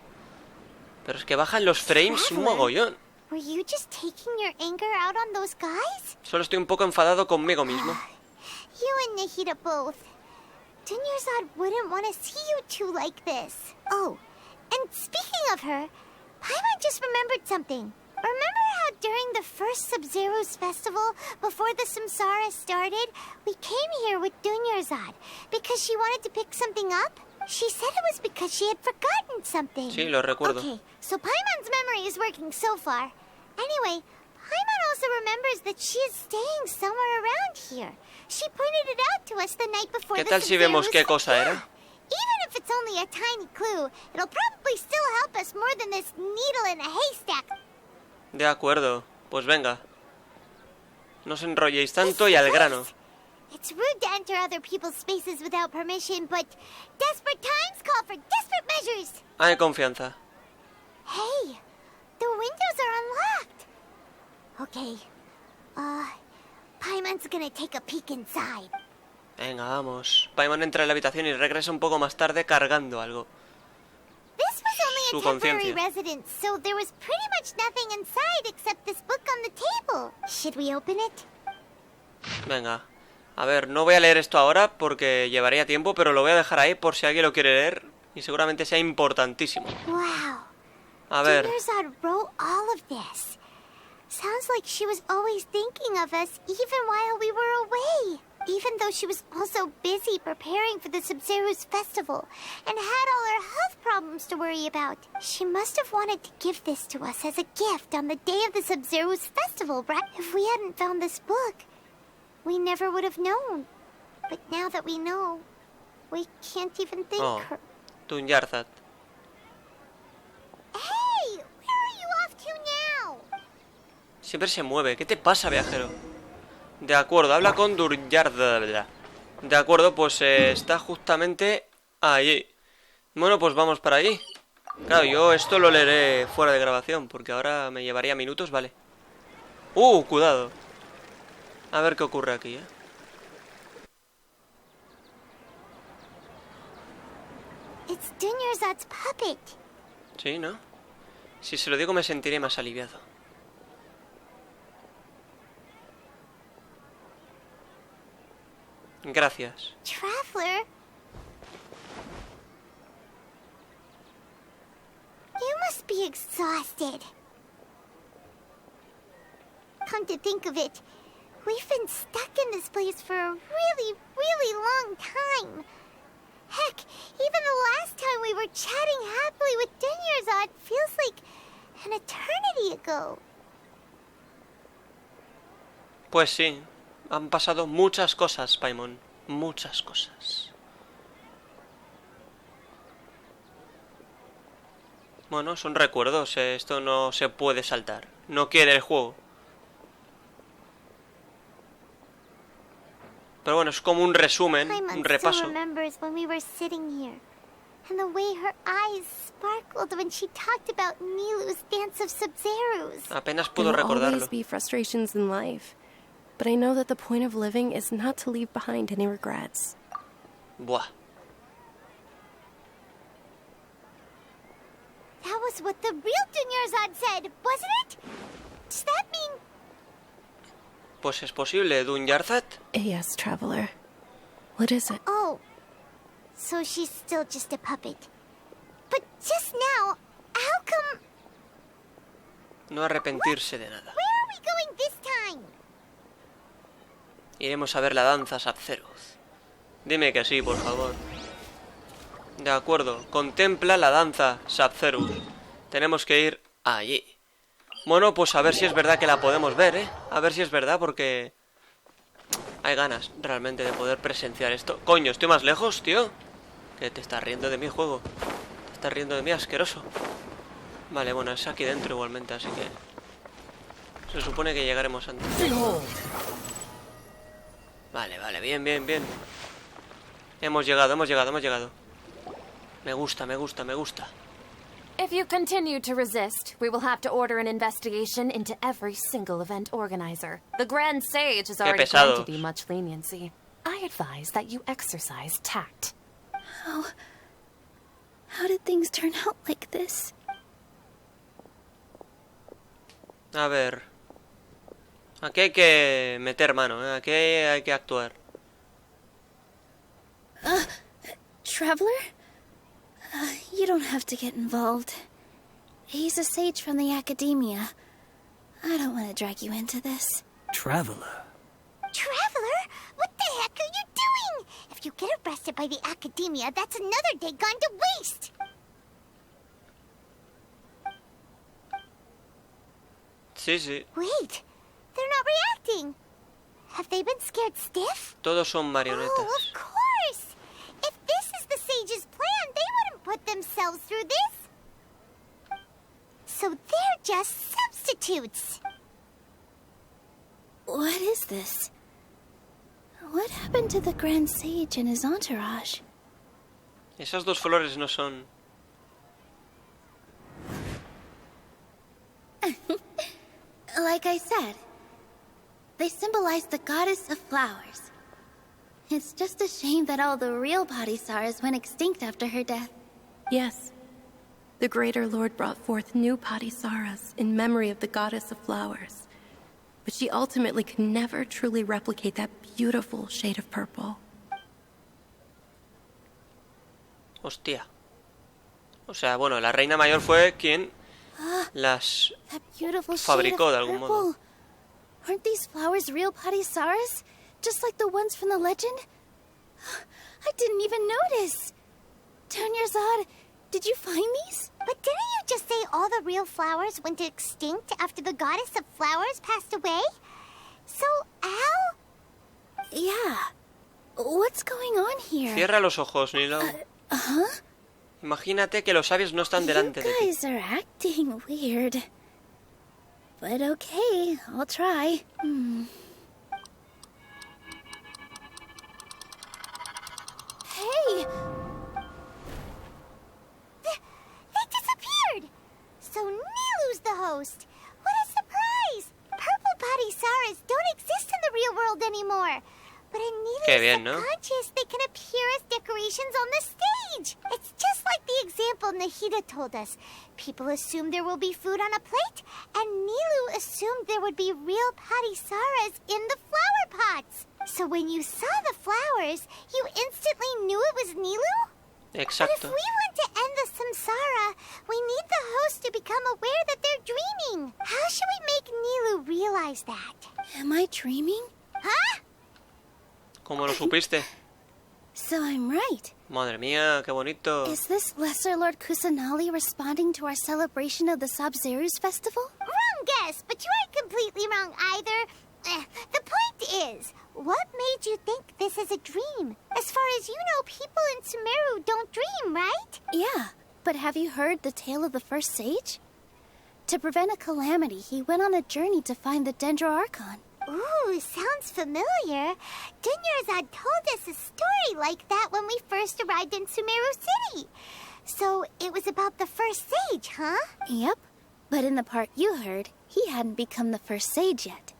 Pero es que bajan los frames un mogollón. Were you just taking your anger out on those guys? Solo estoy un poco enfadado conmigo mismo. You and Nihida both. Dunyarzad wouldn't want to see you two like this. Oh, and speaking of her, Paimon just remembered something. Remember how during the first Sabzeruz festival, before the Samsara started, we came here with Dunyarzad because she wanted to pick something up? She said it was because she had forgotten something. Sí, lo recuerdo. Okay, so Paimon's memory is working so far. Anyway, Paimon also remembers that she is staying somewhere around here. She pointed it out to us the night before. ¿Qué tal si vemos qué cosa era? Even if it's only a tiny clue, it'll probably still help us more than this needle in a haystack. De acuerdo, pues venga. No os enrolléis tanto y al grano. It's rude to enter other people's spaces without permission, but desperate times call for desperate measures. Hay confianza. Hey, the windows are unlocked. Okay, Paimon's gonna take a peek inside. Venga, vamos. Paimon entra en la habitación y regresa un poco más tarde cargando algo. This was Su only a temporary conciencia. residence, so there was pretty much nothing inside except this book on the table. Should we open it? Venga. A ver, no voy a leer esto ahora porque llevaría tiempo, pero lo voy a dejar ahí por si alguien lo quiere leer y seguramente sea importantísimo. Wow. A ver. Dunyarzad wrote all of this. Sounds like she was always thinking of us even while we were away. Even though she was also busy preparing for the Sabzeruz festival and had all her health problems to worry about. She must have wanted to give this to us as a gift on the day of the Sabzeruz festival, right? If we hadn't found this book, we never would have known. But now that we know, we can't even thank her. Dunyarzad. Hey! Where are you off to now? Siempre se mueve. ¿Qué te pasa, viajero? De acuerdo, habla con Dunyarzad. De acuerdo, pues está justamente allí. Bueno, pues vamos para allí. Claro, yo esto lo leeré fuera de grabación, porque ahora me llevaría minutos, vale. Cuidado. A ver qué ocurre aquí, It's Dunyarzad's puppet. Sí, ¿no? Si se lo digo me sentiré más aliviado. Gracias. Traveler? You must be exhausted. Come to think of it, we've been stuck in this place for a really, really long time. Heck, even the last time we were chatting happily with Dunyarzad feels like an eternity ago. Pues sí, han pasado muchas cosas, Paimon. Muchas cosas. Bueno, son recuerdos, esto no se puede saltar. No quiere el juego. Pero bueno, es como un resumen, un repaso. And the way her eyes sparkled when she talked about Nilou's dance of Sabzeruz. Apenas puedo There will recordarlo. always be frustrations in life, but I know that the point of living is not to leave behind any regrets. Buah. That was what the real Dunyarzad said, wasn't it? Does that mean... Pues es posible, Dunyarzad. Yes, traveler. What is it? Oh, so she's still just a puppet. But just now, how come... No arrepentirse de nada. Where are we going this time? Iremos a ver la danza Sabzeruz. Dime que sí, por favor. De acuerdo, contempla la danza Sabzeruz. Tenemos que ir allí. Bueno, pues a ver si es verdad que la podemos ver, ¿eh? A ver si es verdad, porque... hay ganas, realmente, de poder presenciar esto. Coño, ¿estoy más lejos, tío? Que te estás riendo de mi juego. Te estás riendo de mí, asqueroso. Vale, bueno, es aquí dentro igualmente, así que... se supone que llegaremos antes. Vale, vale, bien, bien, bien. Hemos llegado, hemos llegado, hemos llegado. Me gusta, me gusta, me gusta. If you continue to resist, we will have to order an investigation into every single event organizer. The Grand Sage has already granted you much leniency. I advise that you exercise tact. How did things turn out like this? A ver. Aquí hay que meter mano, ¿eh? Aquí hay que actuar. Traveler? You don't have to get involved. He's a sage from the academia. I don't want to drag you into this. Traveler? Traveler? What the heck are you doing? If you get arrested by the academia, that's another day gone to waste. Sí, sí. Wait, they're not reacting. Have they been scared stiff? Todos son marionetas. Oh, of course. If this is the sage's plan, they wouldn't put themselves through this. So they're just substitutes. What is this? What happened to the Grand Sage and his entourage? Esas dos flores no son... Like I said, they symbolize the goddess of flowers. It's just a shame that all the real Padisarahs went extinct after her death. Yes. The Greater Lord brought forth new Padisarahs in memory of the goddess of flowers. But she ultimately could never truly replicate that beautiful shade of purple. Hostia. O sea, bueno, la reina mayor fue quien las fabricó de algún modo. Aren't these flowers real Padisarahs? Just like the ones from the legend? I didn't even notice. Dunyarzad, did you find these? But didn't you just say all the real flowers went extinct after the goddess of flowers passed away? So, how? Yeah. What's going on here? Cierra los ojos, Nilou. Imagínate que los sabios no están delante de ti. You guys are acting weird. But okay, I'll try. Hey! They disappeared! So Nilou's the host. What a surprise! Purple Padisarahs don't exist in the real world anymore. But in Nilou's subconscious, they can appear as decorations on the stage. It's just like the example Nahida told us. People assumed there will be food on a plate, and Nilou assumed there would be real Padisarahs in the flower pots. So when you saw the flowers, you instantly knew it was Nilou? Exacto. But if we want to end the samsara, we need the host to become aware that they're dreaming. How should we make Nilou realize that? Am I dreaming? Huh? ¿Cómo lo supiste? So I'm right. Madre mía, qué bonito. Is this Lesser Lord Kusanali responding to our celebration of the Sabzeruz festival? Wrong guess, but you aren't completely wrong either. The point is, what made you think this is a dream? As far as you know, people in Sumeru don't dream, right? Yeah, but have you heard the tale of the first sage? To prevent a calamity, he went on a journey to find the Dendro Archon. Ooh, sounds familiar. Dunyarzad told us a story like that when we first arrived in Sumeru City. So it was about the first sage, huh? Yep, but in the part you heard, he hadn't become the first sage yet.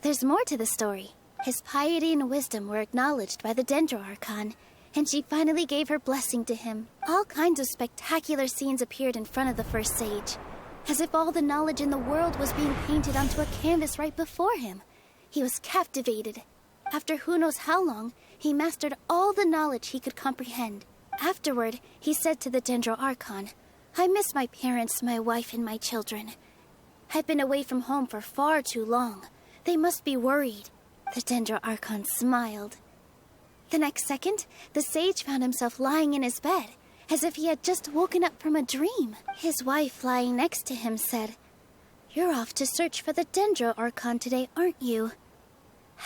There's more to the story. His piety and wisdom were acknowledged by the Dendro Archon, and she finally gave her blessing to him. All kinds of spectacular scenes appeared in front of the first sage, as if all the knowledge in the world was being painted onto a canvas right before him. He was captivated. After who knows how long, he mastered all the knowledge he could comprehend. Afterward, he said to the Dendro Archon, "I miss my parents, my wife, and my children. I've been away from home for far too long. They must be worried." The Dendro Archon smiled. The next second, the sage found himself lying in his bed, as if he had just woken up from a dream. His wife, lying next to him, said, "You're off to search for the Dendro Archon today, aren't you?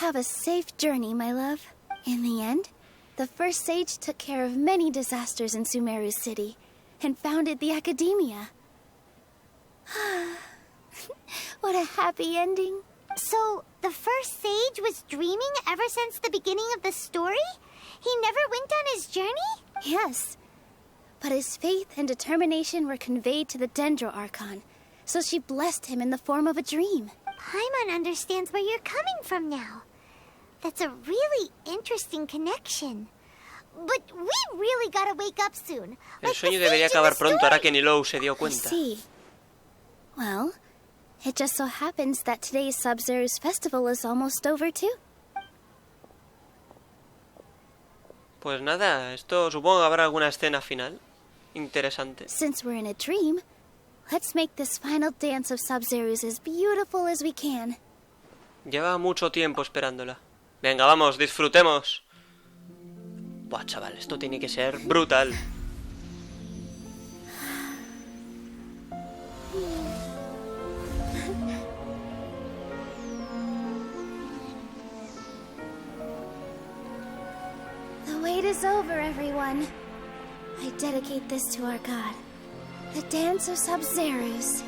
Have a safe journey, my love." In the end, the first sage took care of many disasters in Sumeru City and founded the Academia. What a happy ending. So, the first sage was dreaming ever since the beginning of the story? He never went on his journey? Yes. But his faith and determination were conveyed to the Dendro Archon, so she blessed him in the form of a dream. Paimon understands where you're coming from now. That's a really interesting connection. But we really gotta wake up soon. El sueño debería acabar pronto, ahora que Nilou se dio cuenta. Sí. Well, it just so happens that today's Sabzeruz festival is almost over too. Pues nada, esto supongo que habrá alguna escena final interesante. Since we're in a dream, let's make this final dance of Sabzeruz as beautiful as we can. Lleva mucho tiempo esperándola. Venga, vamos, disfrutemos. Buah, chaval, esto tiene que ser brutal. The wait is over, everyone. I dedicate this to our god, the dance of Sabzeruz.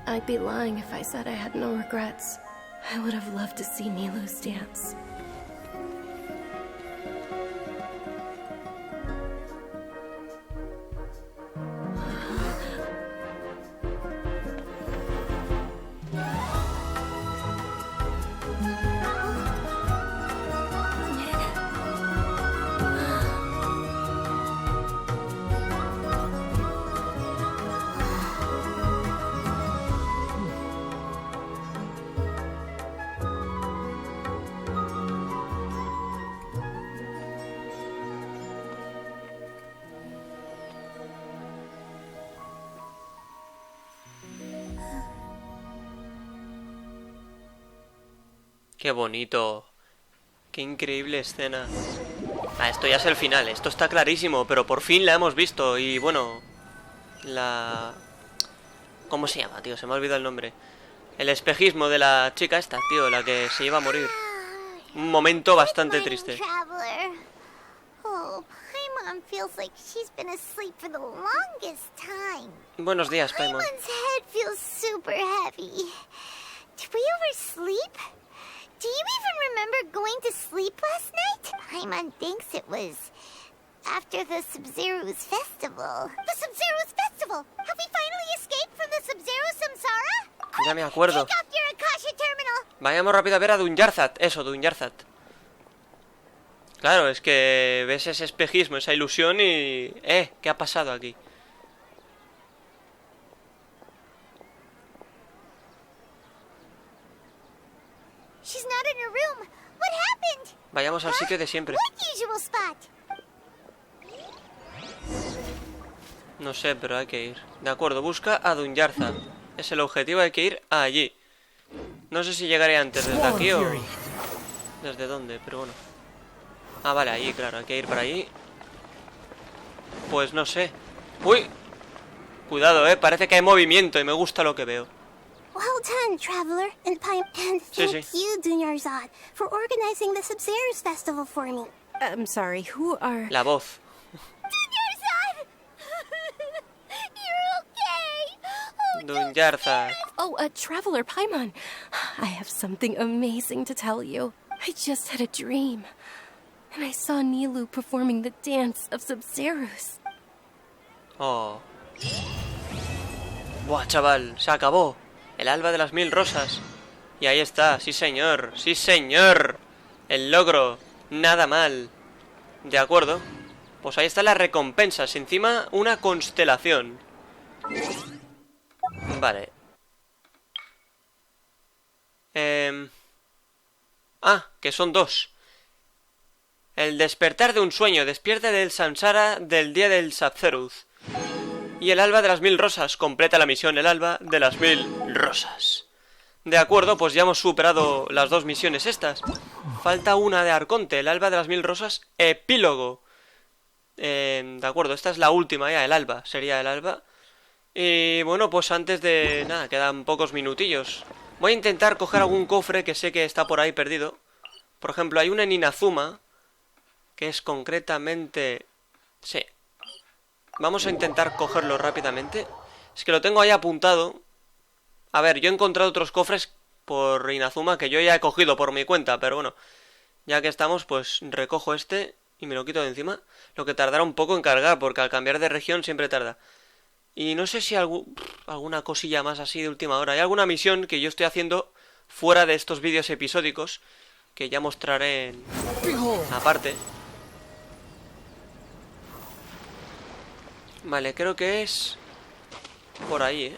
I'd be lying if I said I had no regrets. I would have loved to see Nilou's dance. Qué bonito. Qué increíble escena. Ah, esto ya es el final. Esto está clarísimo, pero por fin la hemos visto. Y bueno, ¿cómo se llama, tío? Se me ha olvidado el nombre. El espejismo de la chica esta, tío, la que se iba a morir. Un momento bastante triste. Oh, Paimon feels like she's been asleep for the longest time. Buenos días, Paimon. Paimon's head feels super heavy. Did we oversleep? Do you even remember going to sleep last night? Paimon thinks it was after the Sabzeruz festival. The Sabzeruz festival! Have we finally escaped from the Sabzeruz samsara? Ya me acuerdo. Take off your Akasha terminal. Vayamos rápido a ver a Dunyarzad. Eso, Dunyarzad. Claro, es que ves ese espejismo, esa ilusión y... ¿qué ha pasado aquí? She's not in her room. What happened? Vayamos al sitio de siempre. What usual spot? No sé, pero hay que ir. De acuerdo, busca a Dunyarzad. Es el objetivo, hay que ir allí. No sé si llegaré antes desde aquí o... ¿Desde dónde? Pero bueno. Ah, vale, ahí, claro, hay que ir para allí. Pues no sé. ¡Uy! Cuidado, parece que hay movimiento y me gusta lo que veo. Well done, Traveler, and thank you, Dunyarzad, for organizing the Sabzeruz festival for me. I'm sorry, who are... La voz. Dunyarzad! You're okay! Dunyarzad. Oh, Traveler Paimon. I have something amazing to tell you. I just had a dream. And I saw Nilou performing the dance of Sabzeruz. Oh. Buah, chaval, se acabó. El alba de las 1000 rosas. Y ahí está, sí señor, sí señor. El logro, nada mal. De acuerdo. Pues ahí están las recompensas. Encima una constelación. Vale. Que son 2. El despertar de un sueño. Despierta del samsara del día del Sabzeruz. Y el alba de las 1000 rosas. Completa la misión, el alba de las 1000 rosas. De acuerdo, pues ya hemos superado las 2 misiones estas. Falta una de Arconte, el alba de las 1000 rosas, epílogo. De acuerdo, esta es la última ya, el alba. Sería el alba. Y bueno, pues antes de... Nada, quedan pocos minutillos. Voy a intentar coger algún cofre que sé que está por ahí perdido. Por ejemplo, hay una en Inazuma, que es concretamente... Sí. Vamos a intentar cogerlo rápidamente. Es que lo tengo ahí apuntado. A ver, yo he encontrado otros cofres por Inazuma que yo ya he cogido por mi cuenta, pero bueno. Ya que estamos, pues recojo este y me lo quito de encima. Lo que tardará un poco en cargar, porque al cambiar de región siempre tarda. Y no sé si alguna cosilla más así de última hora. Hay alguna misión que yo estoy haciendo fuera de estos vídeos episódicos, que ya mostraré aparte. Vale, creo que es por ahí,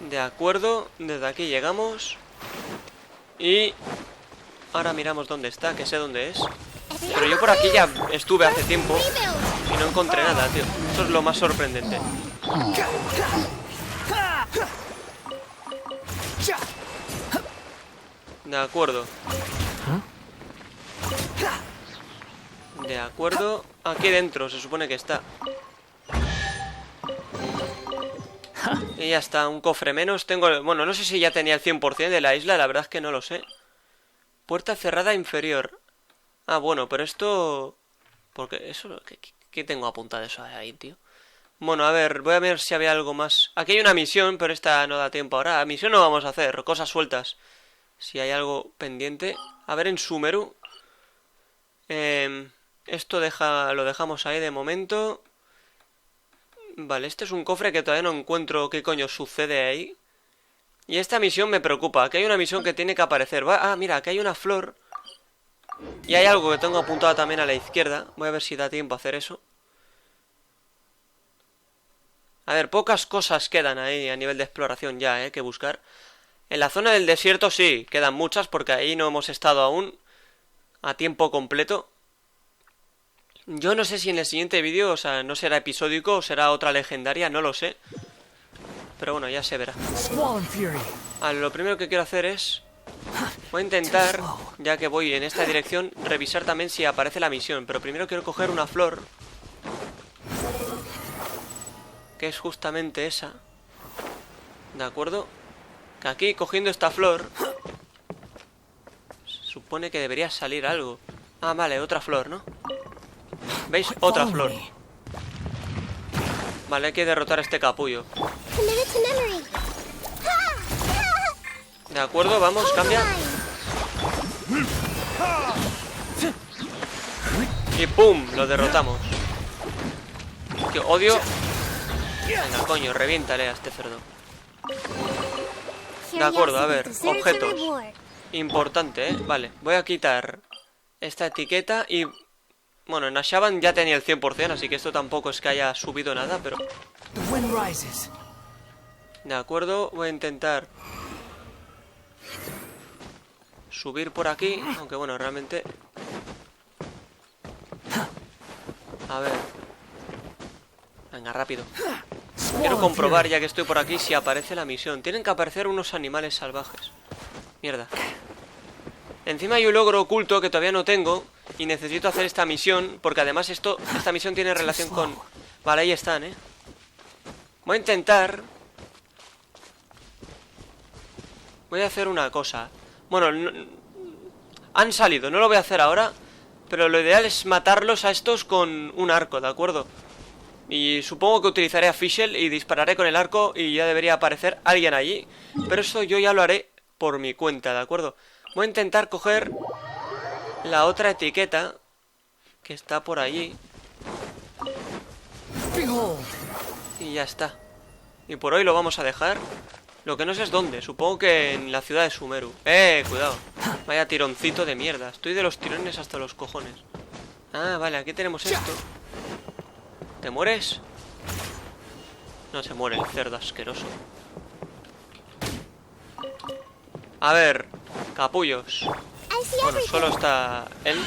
De acuerdo, desde aquí llegamos. Y ahora miramos dónde está, que sé dónde es. Pero yo por aquí ya estuve hace tiempo y no encontré nada, tío. Eso es lo más sorprendente. De acuerdo. De acuerdo. Aquí dentro se supone que está. Y ya está, un cofre menos. Tengo... Bueno, no sé si ya tenía el 100% de la isla. La verdad es que no lo sé. Puerta cerrada inferior. Ah, bueno, pero esto... Porque eso... ¿Qué tengo apuntado eso ahí, tío? Bueno, a ver, voy a ver si había algo más. Aquí hay una misión, pero esta no da tiempo ahora. La misión no vamos a hacer, cosas sueltas. Si hay algo pendiente. A ver, en Sumeru. Esto lo dejamos ahí de momento. Vale, este es un cofre que todavía no encuentro qué coño sucede ahí. Y esta misión me preocupa. Aquí hay una misión que tiene que aparecer. Ah, mira, aquí hay una flor. Y hay algo que tengo apuntado también a la izquierda. Voy a ver si da tiempo a hacer eso. A ver, pocas cosas quedan ahí a nivel de exploración ya, que buscar. En la zona del desierto sí, quedan muchas porque ahí no hemos estado aún a tiempo completo. Yo no sé si en el siguiente vídeo, o sea, no será episódico o será otra legendaria, no lo sé. Pero bueno, ya se verá. Lo primero que quiero hacer es... Voy a intentar, ya que voy en esta dirección, revisar también si aparece la misión. Pero primero quiero coger una flor, que es justamente esa. ¿De acuerdo? Que aquí, cogiendo esta flor, se supone que debería salir algo. Ah, vale, otra flor, ¿no? ¿Veis? Otra flor. Vale, hay que derrotar a este capullo. De acuerdo, vamos, cambia. Y ¡pum! Lo derrotamos. Que odio. Venga, coño, reviéntale a este cerdo. De acuerdo, a ver, objetos. Importante, ¿eh? Vale, voy a quitar esta etiqueta y... Bueno, en Ashaban ya tenía el 100%, así que esto tampoco es que haya subido nada, pero... De acuerdo, voy a intentar... subir por aquí, aunque bueno, realmente... A ver... Venga, rápido. Quiero comprobar, ya que estoy por aquí, si aparece la misión. Tienen que aparecer unos animales salvajes. Mierda. Encima hay un logro oculto que todavía no tengo y necesito hacer esta misión, porque además esta misión tiene relación con... Vale, ahí están, ¿eh? Voy a intentar... Voy a hacer una cosa. Bueno, han salido, no lo voy a hacer ahora, pero lo ideal es matarlos a estos con un arco, ¿de acuerdo? Y supongo que utilizaré a Fischl y dispararé con el arco y ya debería aparecer alguien allí. Pero eso yo ya lo haré por mi cuenta, ¿de acuerdo? Voy a intentar coger la otra etiqueta que está por allí. Y ya está. Y por hoy lo vamos a dejar. Lo que no sé es dónde. Supongo que en la ciudad de Sumeru. Cuidado. Vaya tironcito de mierda. Estoy de los tirones hasta los cojones. Ah, vale, aquí tenemos esto. ¿Te mueres? No se muere el cerdo asqueroso. A ver, capullos. Bueno, solo está él.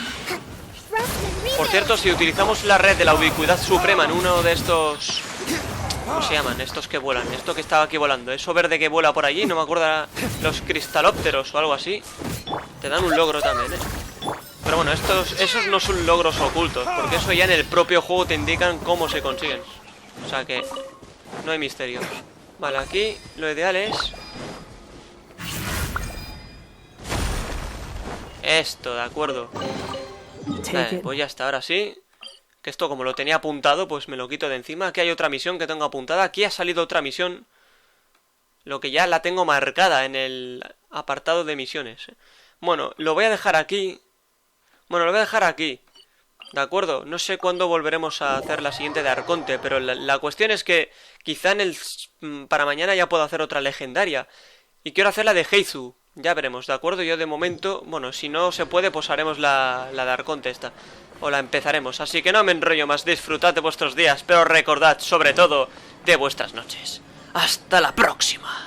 Por cierto, si utilizamos la red de la ubicuidad suprema en uno de estos... ¿Cómo se llaman? Estos que vuelan. Esto que estaba aquí volando. Eso verde que vuela por allí. No me acuerdo. Los cristalópteros o algo así. Te dan un logro también, ¿eh? Pero bueno, esos no son logros ocultos, porque eso ya en el propio juego te indican cómo se consiguen. O sea que no hay misterio. Vale, aquí lo ideal es... Esto, de acuerdo. Vale, pues ya está, ahora sí. Que esto como lo tenía apuntado, pues me lo quito de encima. Aquí hay otra misión que tengo apuntada. Aquí ha salido otra misión. Lo que ya la tengo marcada en el apartado de misiones. Bueno, lo voy a dejar aquí. Bueno, lo voy a dejar aquí. ¿De acuerdo? No sé cuándo volveremos a hacer la siguiente de Arconte, pero la cuestión es que quizá para mañana ya puedo hacer otra legendaria. Y quiero hacer la de Heizu. Ya veremos, ¿de acuerdo? Yo de momento, bueno, si no se puede, pues haremos la de Arconte esta. O la empezaremos. Así que no me enrollo más. Disfrutad de vuestros días, pero recordad, sobre todo, de vuestras noches. ¡Hasta la próxima!